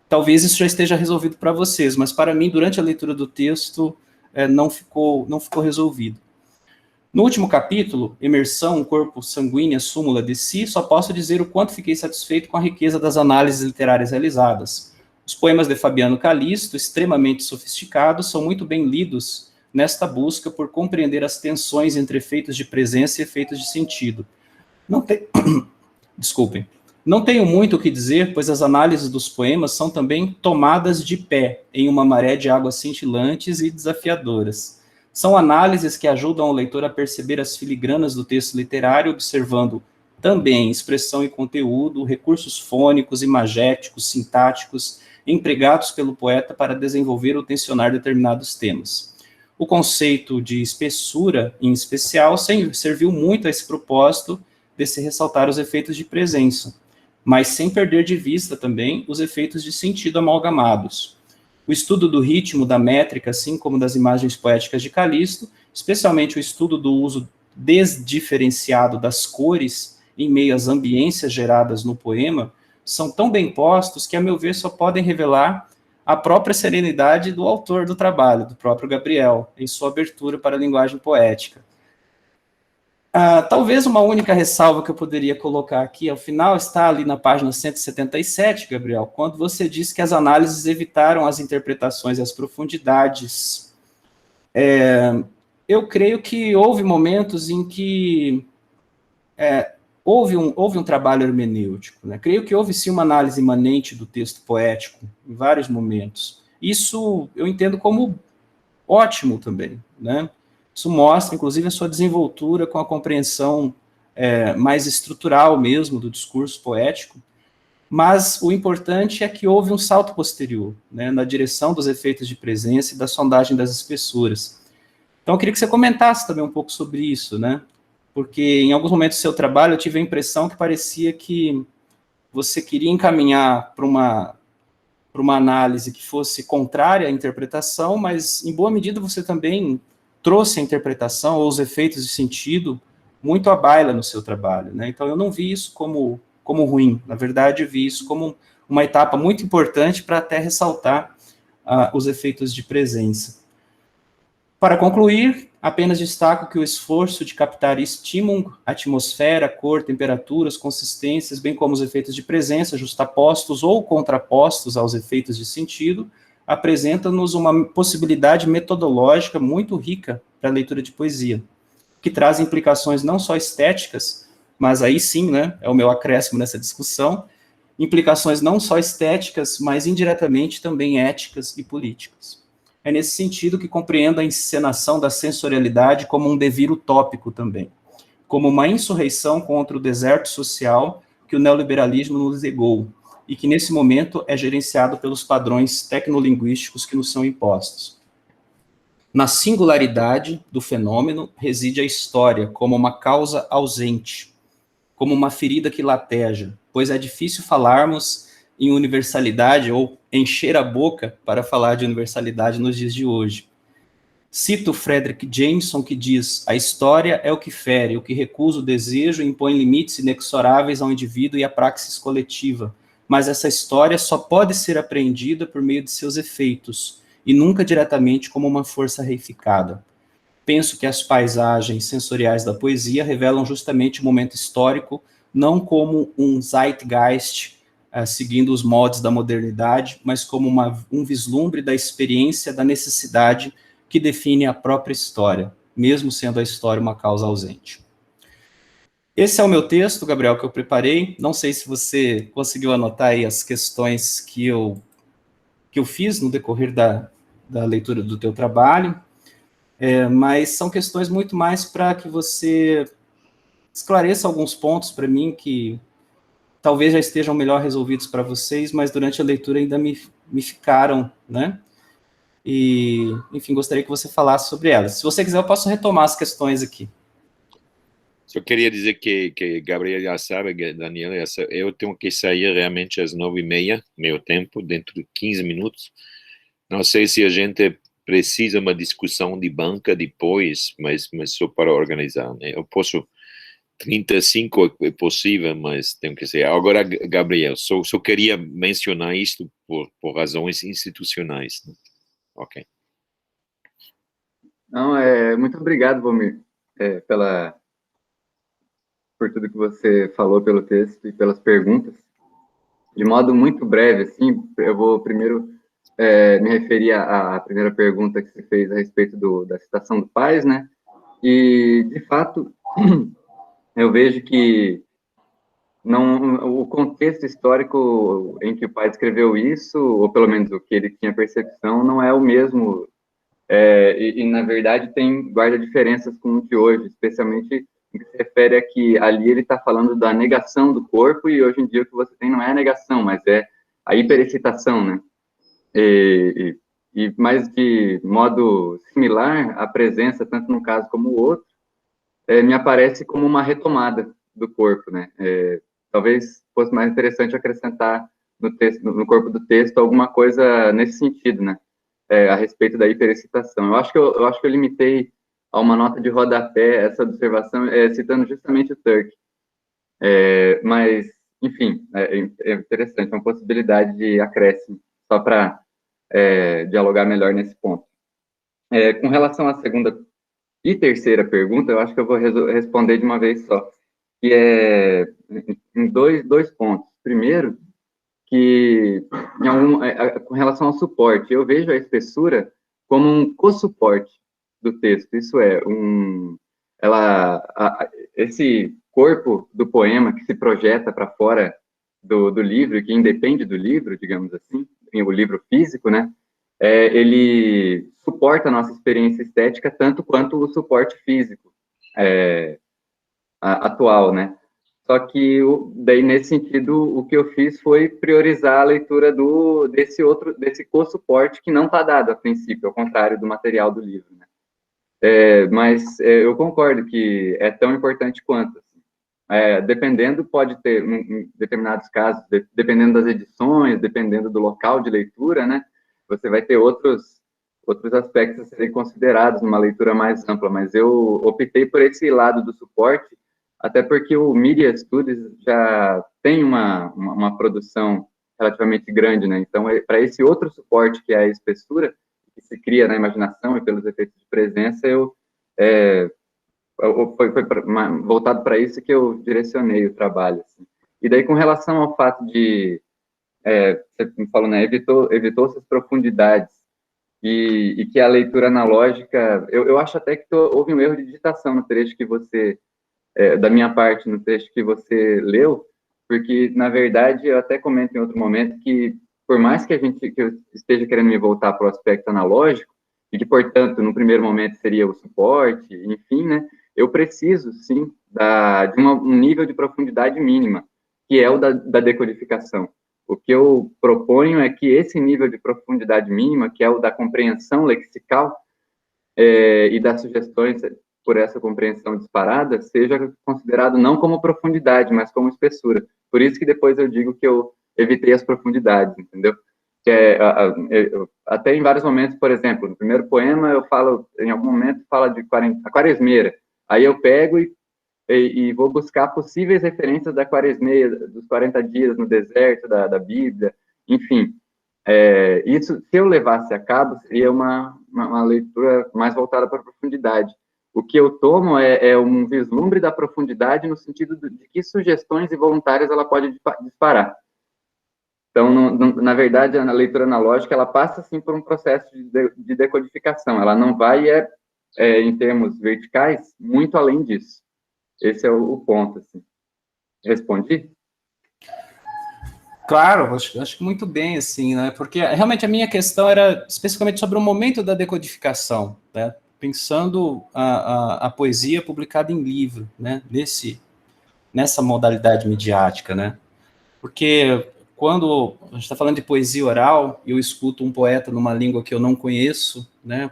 Talvez isso já esteja resolvido para vocês, mas para mim, durante a leitura do texto, não ficou resolvido. No último capítulo, Imersão, Corpo Sanguíneo, Súmula de Si, só posso dizer o quanto fiquei satisfeito com a riqueza das análises literárias realizadas. Os poemas de Fabiano Calisto, extremamente sofisticados, são muito bem lidos nesta busca por compreender as tensões entre efeitos de presença e efeitos de sentido. Desculpem. Não tenho muito o que dizer, pois as análises dos poemas são também tomadas de pé, em uma maré de águas cintilantes e desafiadoras. São análises que ajudam o leitor a perceber as filigranas do texto literário, observando também expressão e conteúdo, recursos fônicos, imagéticos, sintáticos, empregados pelo poeta para desenvolver ou tensionar determinados temas. O conceito de espessura, em especial, serviu muito a esse propósito de se ressaltar os efeitos de presença, mas sem perder de vista também os efeitos de sentido amalgamados. O estudo do ritmo, da métrica, assim como das imagens poéticas de Calisto, especialmente o estudo do uso desdiferenciado das cores em meio às ambiências geradas no poema, são tão bem postos que, a meu ver, só podem revelar a própria serenidade do autor do trabalho, do próprio Gabriel, em sua abertura para a linguagem poética. Talvez uma única ressalva que eu poderia colocar aqui, ao final, está ali na página 177, Gabriel, quando você disse que as análises evitaram as interpretações e as profundidades. Eu creio que houve momentos em que houve um trabalho hermenêutico, né? Creio que houve sim uma análise imanente do texto poético, em vários momentos. Isso eu entendo como ótimo também, né? Isso mostra, inclusive, a sua desenvoltura com a compreensão mais estrutural mesmo do discurso poético, mas o importante é que houve um salto posterior, né, na direção dos efeitos de presença e da sondagem das espessuras. Então, eu queria que você comentasse também um pouco sobre isso, né, porque em alguns momentos do seu trabalho eu tive a impressão que parecia que você queria encaminhar para uma análise que fosse contrária à interpretação, mas, em boa medida, você também trouxe a interpretação ou os efeitos de sentido muito à baila no seu trabalho, né? Então, eu não vi isso como ruim. Na verdade, eu vi isso como uma etapa muito importante para até ressaltar os efeitos de presença. Para concluir, apenas destaco que o esforço de captar estímulo, atmosfera, cor, temperaturas, consistências, bem como os efeitos de presença, justapostos ou contrapostos aos efeitos de sentido, apresenta-nos uma possibilidade metodológica muito rica para a leitura de poesia, que traz implicações não só estéticas, mas aí sim, né, é o meu acréscimo nessa discussão, implicações não só estéticas, mas indiretamente também éticas e políticas. É nesse sentido que compreendo a encenação da sensorialidade como um devir utópico também, como uma insurreição contra o deserto social que o neoliberalismo nos legou, e que nesse momento é gerenciado pelos padrões tecnolinguísticos que nos são impostos. Na singularidade do fenômeno reside a história como uma causa ausente, como uma ferida que lateja, pois é difícil falarmos em universalidade ou encher a boca para falar de universalidade nos dias de hoje. Cito Frederick Jameson, que diz: a história é o que fere, o que recusa o desejo e impõe limites inexoráveis ao indivíduo e à praxis coletiva, mas essa história só pode ser apreendida por meio de seus efeitos, e nunca diretamente como uma força reificada. Penso que as paisagens sensoriais da poesia revelam justamente o momento histórico, não como um zeitgeist, seguindo os moldes da modernidade, mas como um vislumbre da experiência, da necessidade que define a própria história, mesmo sendo a história uma causa ausente. Esse é o meu texto, Gabriel, que eu preparei. Não sei se você conseguiu anotar aí as questões que eu fiz no decorrer da leitura do teu trabalho, mas são questões muito mais para que você esclareça alguns pontos para mim que talvez já estejam melhor resolvidos para vocês, mas durante a leitura ainda me ficaram, né? E, enfim, gostaria que você falasse sobre elas. Se você quiser, eu posso retomar as questões aqui. Só queria dizer que Gabriel já sabe, Daniel, eu tenho que sair realmente às 9h30, meu tempo, dentro de 15 minutos. Não sei se a gente precisa uma discussão de banca depois, mas só para organizar, né? Eu posso... 35 é possível, mas tem que ser. Agora, Gabriel, só queria mencionar isto por razões institucionais. Né? Ok. Não, muito obrigado, Vomir, por tudo que você falou pelo texto e pelas perguntas. De modo muito breve, assim, eu vou primeiro me referir à primeira pergunta que você fez a respeito da citação do Paes, né? E, de fato, eu vejo que o contexto histórico em que o Paes escreveu isso, ou pelo menos o que ele tinha percepção, não é o mesmo, e na verdade guarda diferenças com o de hoje, especialmente no que se refere a que ali ele está falando da negação do corpo, e hoje em dia o que você tem não é a negação, mas é a hiperexcitação, né? Mas de modo similar, a presença, tanto num caso como no outro, me aparece como uma retomada do corpo, né? Talvez fosse mais interessante acrescentar no corpo do texto alguma coisa nesse sentido, né? A respeito da hiperexcitação. Eu acho que eu limitei a uma nota de rodapé essa observação, citando justamente o Turk. Mas, enfim, é interessante, é uma possibilidade de acréscimo, só para dialogar melhor nesse ponto. Com relação à segunda e terceira pergunta, eu acho que eu vou responder de uma vez só, que é em dois pontos. Primeiro, que com relação ao suporte, eu vejo a espessura como um co-suporte do texto, isso é, esse corpo do poema que se projeta para fora do livro, que independe do livro, digamos assim, o livro físico, né, ele suporta a nossa experiência estética tanto quanto o suporte físico atual, né. Só que, daí, nesse sentido, o que eu fiz foi priorizar a leitura desse co-suporte que não está dado a princípio, ao contrário do material do livro, né? Mas eu concordo que é tão importante quanto. Assim. Dependendo, pode ter, em determinados casos, dependendo das edições, dependendo do local de leitura, né? Você vai ter outros aspectos a serem considerados numa leitura mais ampla, mas eu optei por esse lado do suporte, até porque o Media Studies já tem uma produção relativamente grande, né? Então, para esse outro suporte, que é a espessura, que se cria na imaginação e pelos efeitos de presença, foi voltado para isso que eu direcionei o trabalho. Assim. E daí, com relação ao fato de, você me falou, né, evitou-se as profundidades, e que a leitura analógica, eu acho até que houve um erro de digitação no trecho que você, da minha parte, no trecho que você leu, porque, na verdade, eu até comento em outro momento que, por mais que eu esteja querendo me voltar para o aspecto analógico, e que, portanto, no primeiro momento seria o suporte, enfim, né, eu preciso, sim, de um nível de profundidade mínima, que é o da decodificação. O que eu proponho é que esse nível de profundidade mínima, que é o da compreensão lexical e das sugestões por essa compreensão disparada, seja considerado não como profundidade, mas como espessura. Por isso que depois eu digo que eu evitei as profundidades, entendeu? Até em vários momentos, por exemplo, no primeiro poema eu falo, em algum momento, fala de a quaresmeira. Aí eu pego e vou buscar possíveis referências da quaresmeia, dos 40 dias no deserto, da Bíblia, enfim. Isso, se eu levasse a cabo, seria uma leitura mais voltada para a profundidade. O que eu tomo é um vislumbre da profundidade no sentido de que sugestões involuntárias ela pode disparar. Então, na verdade, a leitura analógica, ela passa, sim, por um processo de decodificação. Ela não vai, em termos verticais, muito além disso. Esse é o ponto, assim. Respondi? Claro, acho que muito bem, assim, né? Porque realmente a minha questão era especificamente sobre o momento da decodificação, né? Pensando a poesia publicada em livro, né? Nessa modalidade midiática, né? Porque quando a gente está falando de poesia oral, eu escuto um poeta numa língua que eu não conheço, né? O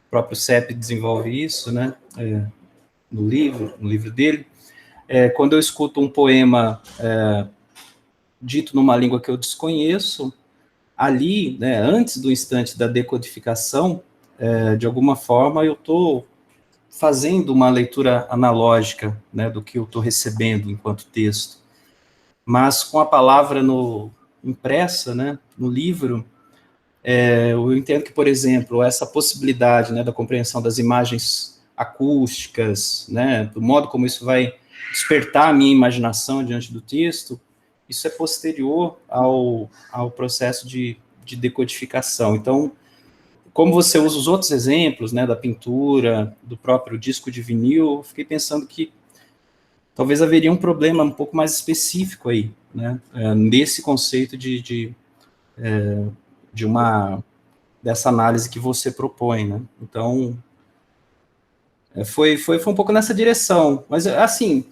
próprio CEP desenvolve isso, né? No livro dele. Quando eu escuto um poema dito numa língua que eu desconheço, ali, né, antes do instante da decodificação, de alguma forma eu estou fazendo uma leitura analógica, né, do que eu estou recebendo enquanto texto. Mas com a palavra impressa, né, no livro, eu entendo que, por exemplo, essa possibilidade, né, da compreensão das imagens acústicas, né, do modo como isso vai despertar a minha imaginação diante do texto, isso é posterior ao processo de decodificação. Então, como você usa os outros exemplos, né, da pintura, do próprio disco de vinil, eu fiquei pensando que talvez haveria um problema um pouco mais específico aí, né, nesse conceito dessa análise que você propõe, né? Então, foi um pouco nessa direção. Mas, assim,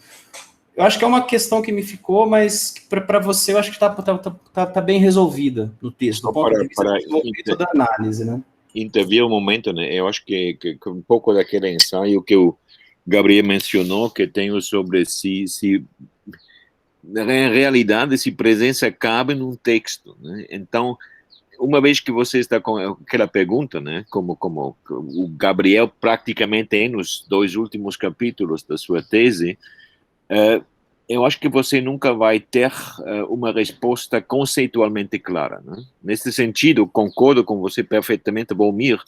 eu acho que é uma questão que me ficou, mas para você eu acho que tá bem resolvida no texto, do ponto de vista do desenvolvimento da análise, né? Intervir um momento, né? Eu acho que um pouco daquele ensaio que o Gabriel mencionou, que tenho sobre se na realidade, se presença cabe num texto, né? Então, uma vez que você está com aquela pergunta, né, como o Gabriel praticamente tem nos 2 últimos capítulos da sua tese, eu acho que você nunca vai ter uma resposta conceitualmente clara, né? Nesse sentido, concordo com você perfeitamente, Valmir,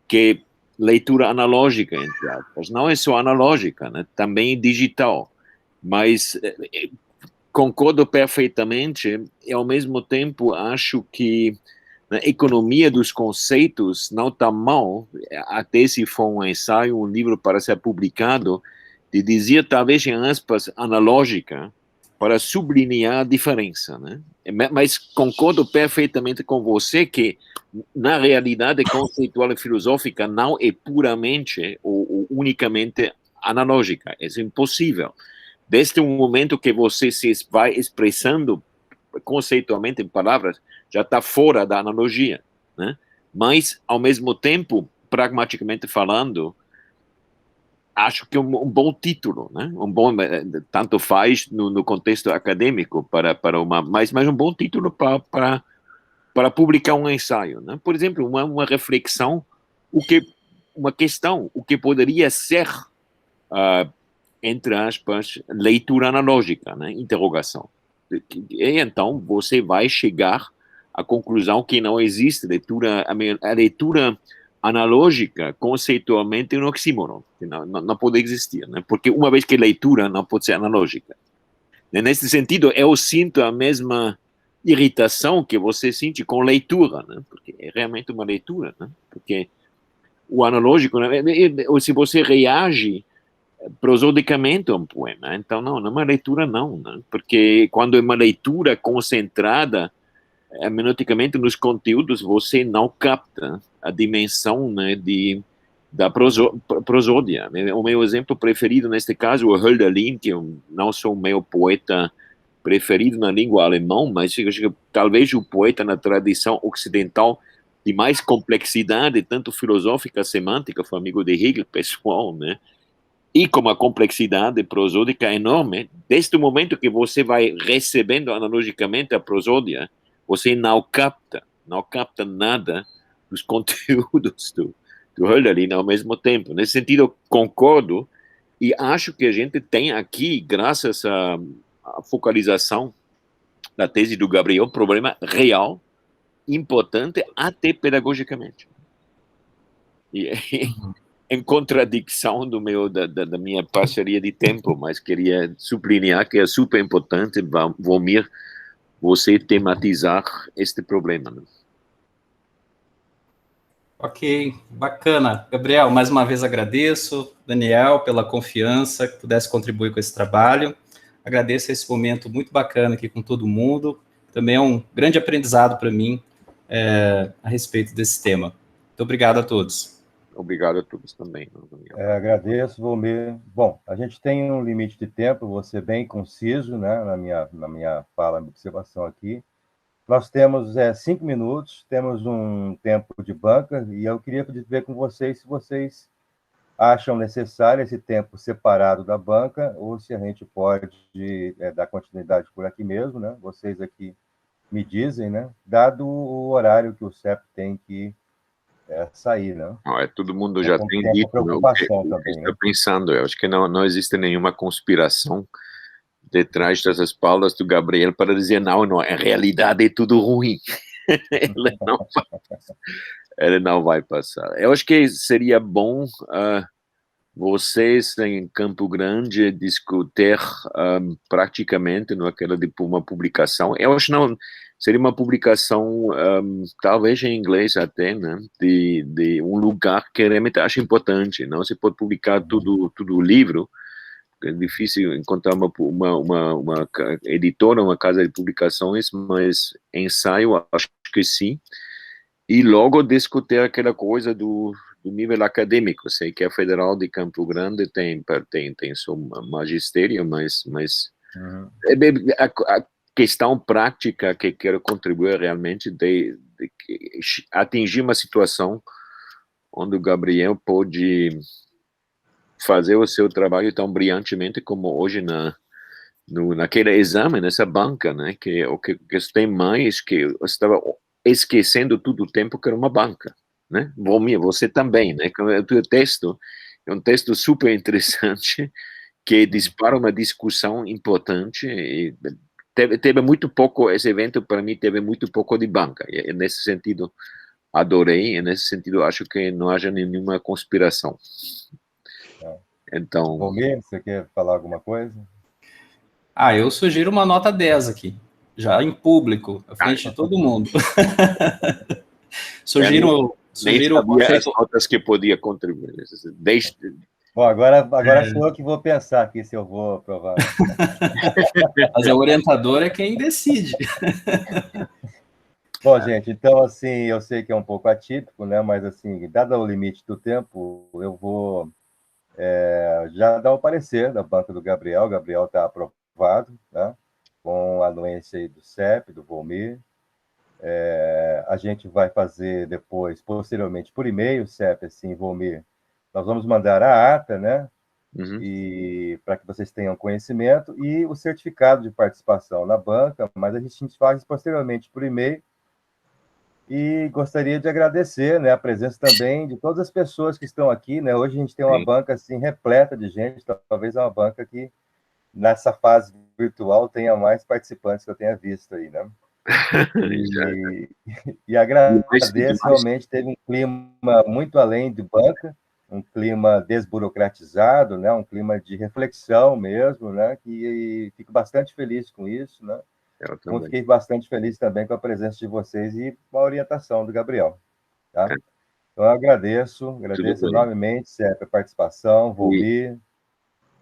que leitura analógica, entre aspas, não é só analógica, né? Também digital, mas concordo perfeitamente e, ao mesmo tempo, acho que a economia dos conceitos não está mal, até se for um ensaio, um livro para ser publicado, de dizer, talvez, em aspas, analógica, para sublinhar a diferença, né? Mas concordo perfeitamente com você que, na realidade conceitual e filosófica, não é puramente ou unicamente analógica, é impossível. desde o momento que você se vai expressando conceitualmente em palavras, já está fora da analogia, né? Mas, ao mesmo tempo, pragmaticamente falando, acho que é um bom título, né? Tanto faz no contexto acadêmico, mas um bom título para publicar um ensaio, né? Por exemplo, uma reflexão, uma questão, o que poderia ser, entre aspas, leitura analógica, né? Interrogação. E então você vai chegar à conclusão que não existe a leitura analógica, conceitualmente, é um oxímoron, que não pode existir, né? Porque uma vez que leitura não pode ser analógica. Nesse sentido, eu sinto a mesma irritação que você sente com leitura, né? Porque é realmente uma leitura, né? Porque o analógico, né? Ou se você reage prosodicamente a um poema, então não é uma leitura não, né? Porque quando é uma leitura concentrada hermeneuticamente nos conteúdos, você não capta a dimensão, né, da prosódia. O meu exemplo preferido neste caso é o Hölderlin, que eu não sou o meu poeta preferido na língua alemã, mas talvez o poeta na tradição ocidental de mais complexidade, tanto filosófica, semântica, foi amigo de Hegel, pessoal, né? E com uma complexidade prosódica enorme, desde o momento que você vai recebendo analogicamente a prosódia, você não capta nada dos conteúdos do Hölderlin ao mesmo tempo. Nesse sentido, concordo, e acho que a gente tem aqui, graças à focalização da tese do Gabriel, um problema real, importante, até pedagogicamente. E em contradição da minha parceria de tempo, mas queria sublinhar que é super importante, Valmir, você tematizar este problema. Né? Ok, bacana. Gabriel, mais uma vez agradeço, Daniel, pela confiança que pudesse contribuir com esse trabalho. Agradeço esse momento muito bacana aqui com todo mundo. Também é um grande aprendizado para mim a respeito desse tema. Muito obrigado a todos. Obrigado a todos também. Agradeço, Valmir. Bom, a gente tem um limite de tempo, vou ser bem conciso, né, na minha fala, minha observação aqui. Nós temos 5 minutos, temos um tempo de banca, e eu queria ver com vocês se vocês acham necessário esse tempo separado da banca, ou se a gente pode dar continuidade por aqui mesmo, né? Vocês aqui me dizem, né? Dado o horário que o CEP tem que sair, né? Todo mundo já tem dito preocupação o que também, está né? pensando. Eu acho que não existe nenhuma conspiração detrás das espaldas do Gabriel para dizer não, em realidade é tudo ruim. Ele não vai passar. Eu acho que seria bom vocês em Campo Grande discutir praticamente naquela de uma publicação. Eu acho que não seria uma publicação talvez em inglês até, né, de um lugar que realmente acho importante. Não se pode publicar tudo o livro. É difícil encontrar uma editora, uma casa de publicações, mas ensaio acho que sim. E logo discutir aquela coisa do nível acadêmico. Sei que a Federal de Campo Grande tem seu magistério, mas a questão prática que quero contribuir realmente de atingir uma situação onde o Gabriel pode fazer o seu trabalho tão brilhantemente como hoje naquele exame, nessa banca, né? Que o que tem mais que eu estava esquecendo todo o tempo que era uma banca, né? Valmir, você também, né? O teu texto é um texto super interessante que dispara uma discussão importante e teve muito pouco, esse evento para mim teve muito pouco de banca, e nesse sentido adorei, e nesse sentido acho que não haja nenhuma conspiração. Então... Valmir, você quer falar alguma coisa? Eu sugiro uma nota 10 aqui, já em público, à frente de todo mundo. Sugiro as notas que podia contribuir. Bom, agora sou eu que vou pensar aqui se eu vou aprovar. Mas a orientadora é quem decide. Bom, gente, então, assim, eu sei que é um pouco atípico, né? Mas, assim, dado o limite do tempo, eu vou já dá o parecer da banca do Gabriel. O Gabriel está aprovado, né? Com a anuência aí do CEP, do Volmir. A gente vai fazer depois, posteriormente, por e-mail, CEP, assim, Volmir. Nós vamos mandar a ata, né? E para que vocês tenham conhecimento, e o certificado de participação na banca, mas a gente faz posteriormente por e-mail. E gostaria de agradecer, né, a presença também de todas as pessoas que estão aqui, né? Hoje a gente tem uma banca assim repleta de gente, talvez é uma banca que nessa fase virtual tenha mais participantes que eu tenha visto aí, né? E agradeço, realmente teve um clima muito além de banca, um clima desburocratizado, né? Um clima de reflexão mesmo, né? E fico bastante feliz com isso, né? Eu fiquei bastante feliz também com a presença de vocês e com a orientação do Gabriel, tá? Então, eu agradeço enormemente, CEP, a participação, Volmir,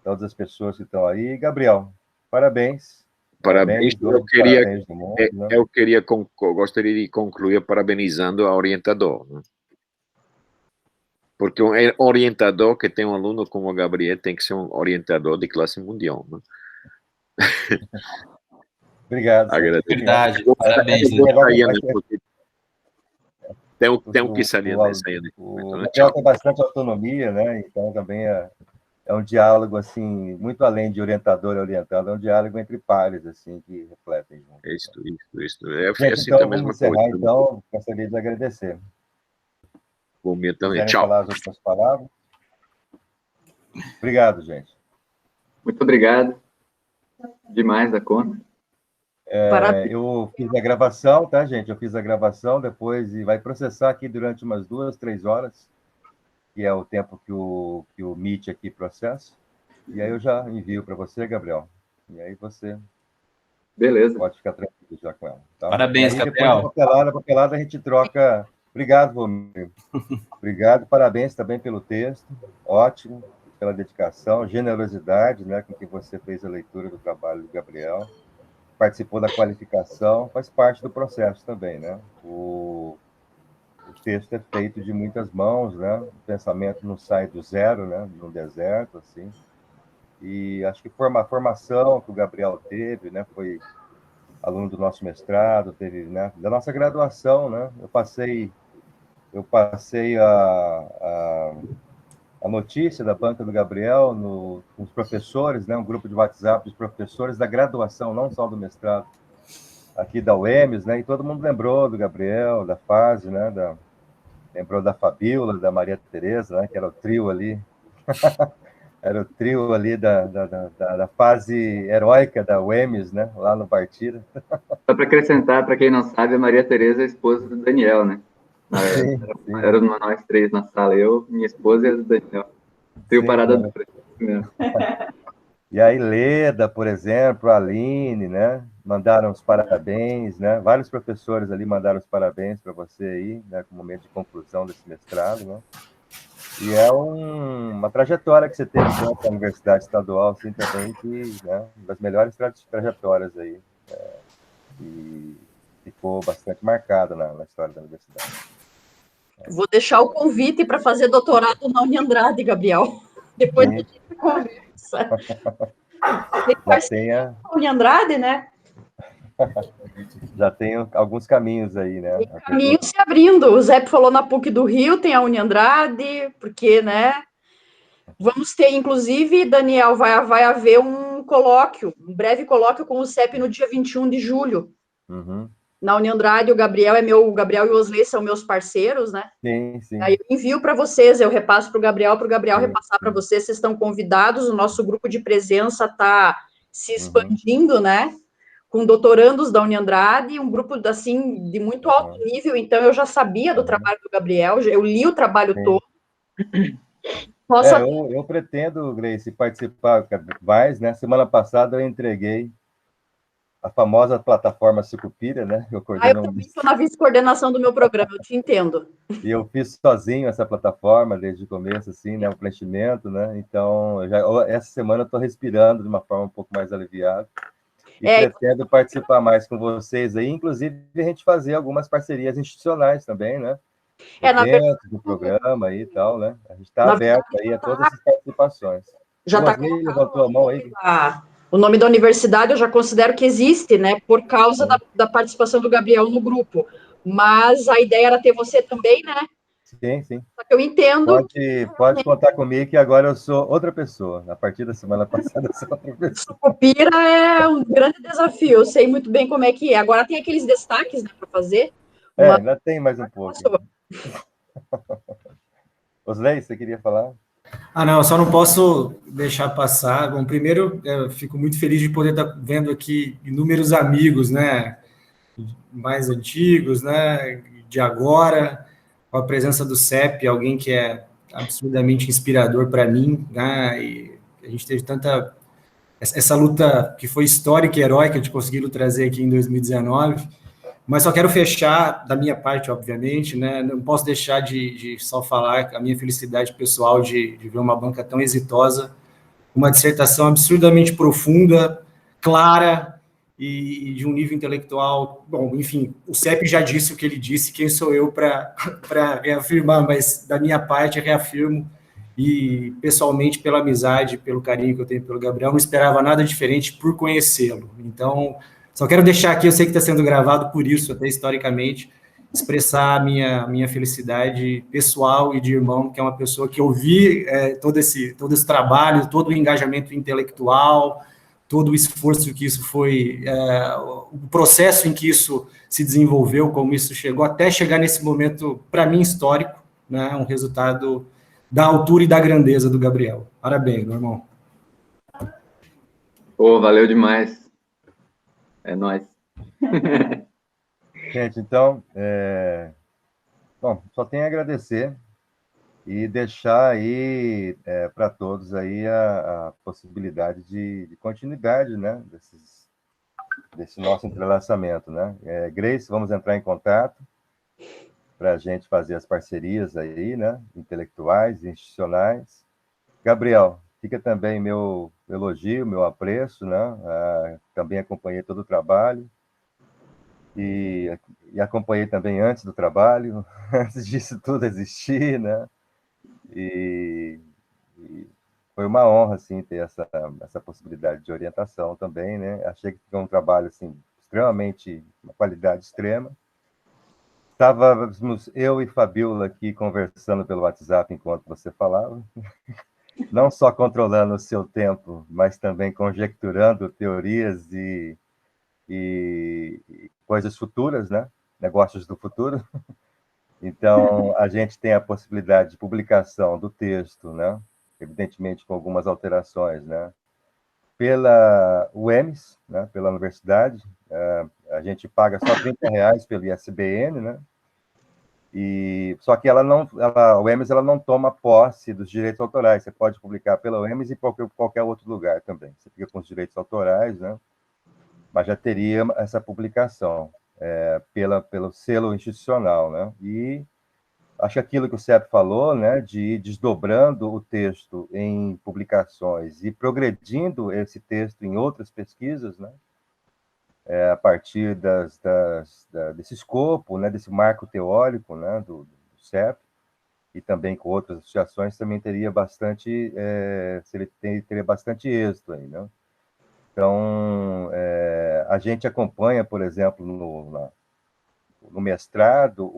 todas as pessoas que estão aí. Gabriel, parabéns. Parabéns. Gostaria de concluir parabenizando a orientador, né? Porque um orientador que tem um aluno como o Gabriel tem que ser um orientador de classe mundial, né? Obrigado. Verdade, parabéns. Tem que salientar isso aí. O Gabriel tem bastante autonomia, né? Então também é um diálogo assim, muito além de orientador e orientado, é um diálogo entre pares, assim, que refletem junto. Isso. Gente, assim, então, vamos encerrar, então, gostaria de agradecer. Comigo também. Querem Tchau. falar as últimas palavras? Obrigado, gente. Muito obrigado. Demais da conta. Eu fiz a gravação, tá, gente? Eu fiz a gravação depois e vai processar aqui durante umas 2, 3 horas, que é o tempo que o Meet aqui processa. E aí eu já envio para você, Gabriel. E aí você pode ficar tranquilo já com ela. Tá? Parabéns, Gabriel. Depois a papelada a gente troca. Obrigado, Volmir. Obrigado, parabéns também pelo texto. Ótimo, pela dedicação, generosidade, né, com que você fez a leitura do trabalho do Gabriel. Participou da qualificação, faz parte do processo também, né? O texto é feito de muitas mãos, né? O pensamento não sai do zero, né? No deserto, assim. E acho que a formação que o Gabriel teve, né? Foi aluno do nosso mestrado, teve, né? Da nossa graduação, né? Eu passei a notícia da banca do Gabriel com os professores, né? Um grupo de WhatsApp dos professores da graduação, não só do mestrado, aqui da UEMS, né? E todo mundo lembrou do Gabriel, da fase, né? Lembrou da Fabíola, da Maria Tereza, né? Que era o trio ali. Era o trio ali da fase heróica da UEMS, né? Lá no Partira. Só para acrescentar, para quem não sabe, a Maria Tereza é a esposa do Daniel, né? Era nós 3 na sala, eu, minha esposa e a do Daniel. Trio parada do mesmo. E a Ileda, por exemplo, a Aline, né? Mandaram os parabéns, né? Vários professores ali mandaram os parabéns para você aí, né? Com o momento de conclusão desse mestrado, né? E é uma trajetória que você teve dentro da Universidade Estadual, assim, também, que, né? Uma das melhores trajetórias aí. E ficou bastante marcada na história da universidade. Vou deixar o convite para fazer doutorado na Uniandrade, Gabriel. Depois a gente conversa. Já tem a Uniandrade, né? Já tem alguns caminhos aí, né? Tem caminhos se abrindo. O Zé falou na PUC do Rio, tem a Uniandrade, porque, né? Vamos ter, inclusive, Daniel, vai haver um colóquio, um breve colóquio com o CEP no dia 21 de julho. Na Uniandrade, o Gabriel e o Osley são meus parceiros, né? Sim. Aí eu envio para vocês, eu repasso para o Gabriel repassar para vocês estão convidados, o nosso grupo de presença está se expandindo, né? Com doutorandos da Uniandrade, um grupo, assim, de muito alto nível, então eu já sabia do trabalho do Gabriel, eu li o trabalho todo. Eu pretendo, Grace, participar mais, né? Semana passada eu entreguei a famosa plataforma Sucupira, né? Eu também estou na vice-coordenação do meu programa, eu te entendo. E eu fiz sozinho essa plataforma desde o começo, assim, né? O preenchimento, né? Então, essa semana eu estou respirando de uma forma um pouco mais aliviada. E pretendo participar mais com vocês aí, inclusive a gente fazer algumas parcerias institucionais também, né? eventos do programa aí e tal, né? A gente está aberto aí a todas as participações. Já está levantou a mão aí. O nome da universidade eu já considero que existe, né? Por causa da participação do Gabriel no grupo. Mas a ideia era ter você também, né? Sim, sim. Só que eu entendo. Pode contar comigo que agora eu sou outra pessoa. A partir da semana passada eu sou outra pessoa. Sucupira é um grande desafio. Eu sei muito bem como é que é. Agora tem aqueles destaques, né, para fazer. Ainda tem mais um pouco. Osley, você queria falar? Não, eu só não posso deixar passar. Bom, primeiro, eu fico muito feliz de poder estar vendo aqui inúmeros amigos, né, mais antigos, né, de agora, com a presença do CEP, alguém que é absurdamente inspirador para mim, né, e a gente teve tanta... Essa luta que foi histórica e heróica de conseguir trazer aqui em 2019, mas só quero fechar, da minha parte, obviamente, né? Não posso deixar de só falar a minha felicidade pessoal de ver uma banca tão exitosa, uma dissertação absurdamente profunda, clara e de um nível intelectual... Bom, enfim, o CEP já disse o que ele disse, quem sou eu para reafirmar, mas da minha parte reafirmo, e pessoalmente pela amizade, pelo carinho que eu tenho pelo Gabriel, não esperava nada diferente por conhecê-lo. Então... Só quero deixar aqui, eu sei que está sendo gravado, por isso, até historicamente, expressar a minha felicidade pessoal e de irmão, que é uma pessoa que eu vi todo esse trabalho, todo o engajamento intelectual, todo o esforço que isso foi, o processo em que isso se desenvolveu, como isso chegou, até chegar nesse momento, para mim, histórico, né, um resultado da altura e da grandeza do Gabriel. Parabéns, meu irmão. Valeu demais. É nóis. Gente, então, bom, só tenho a agradecer e deixar aí para todos aí a possibilidade de continuidade, né, desse nosso entrelaçamento, né? Grace, vamos entrar em contato para a gente fazer as parcerias aí, né, intelectuais, institucionais. Gabriel, fica também meu elogio, meu apreço, né? Também acompanhei todo o trabalho e acompanhei também antes do trabalho, antes disso tudo existir, né? E foi uma honra, assim, ter essa possibilidade de orientação também, né? Achei que foi um trabalho, assim, extremamente, uma qualidade extrema. Estávamos eu e Fabiola aqui conversando pelo WhatsApp enquanto você falava, não só controlando o seu tempo, mas também conjecturando teorias e coisas futuras, né? Negócios do futuro. Então, a gente tem a possibilidade de publicação do texto, né? Evidentemente com algumas alterações, né? Pela UEMS, né? Pela universidade, a gente paga só R$30 pelo ISBN, né? E só que a UEMS ela não toma posse dos direitos autorais. Você pode publicar pela UEMS e qualquer outro lugar também. Você fica com os direitos autorais, né? Mas já teria essa publicação pelo selo institucional, né? E acho que aquilo que o CEP falou, né, de ir desdobrando o texto em publicações e progredindo esse texto em outras pesquisas, né, a partir desse escopo, né, desse marco teórico, né, do CEP, e também com outras associações, também teria bastante, teria bastante êxito aí, né? Então, a gente acompanha, por exemplo, no mestrado,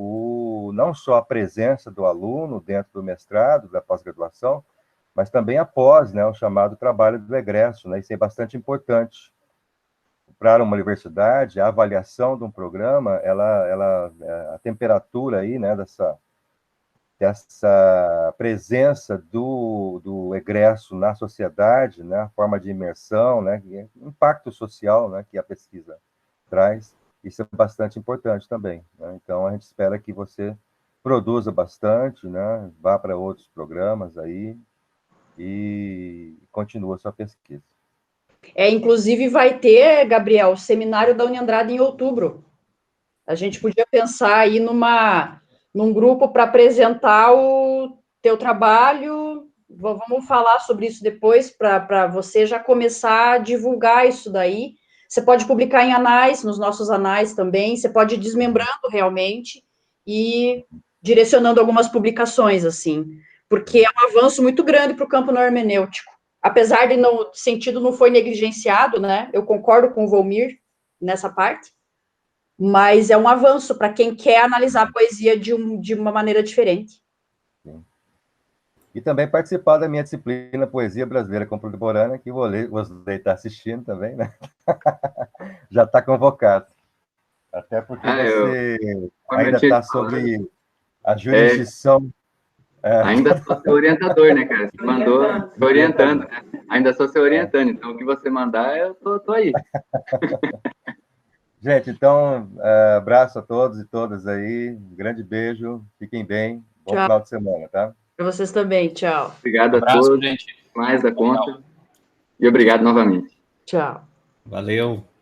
não só a presença do aluno dentro do mestrado, da pós-graduação, mas também após, né, o chamado trabalho do egresso, né? Isso é bastante importante para uma universidade. A avaliação de um programa, a temperatura aí, né, dessa presença do egresso na sociedade, né, a forma de imersão, né, o impacto social, né, que a pesquisa traz, isso é bastante importante também, né? Então, a gente espera que você produza bastante, né, vá para outros programas aí e continue a sua pesquisa. Inclusive vai ter, Gabriel, o seminário da Uniandrade em outubro. A gente podia pensar aí num grupo para apresentar o teu trabalho. Vamos falar sobre isso depois, para você já começar a divulgar isso daí. Você pode publicar em anais, nos nossos anais também, você pode ir desmembrando realmente e direcionando algumas publicações, assim, porque é um avanço muito grande para o campo no hermenêutico. Apesar de no sentido não foi negligenciado, né? Eu concordo com o Volmir nessa parte, mas é um avanço para quem quer analisar a poesia de uma maneira diferente. Sim. E também participar da minha disciplina Poesia Brasileira Contemporânea, que você está assistindo também, né? Já está convocado. Até porque você ainda está sobre a jurisdição. Ainda sou seu orientador, né, cara? Você mandou orientando, né? Ainda sou seu orientando, então o que você mandar, eu tô aí. Gente, então, abraço a todos e todas aí, um grande beijo, fiquem bem, bom final de semana, tá? Para vocês também, tchau. Obrigado a todos, gente. Mais da conta, e obrigado novamente. Tchau. Valeu.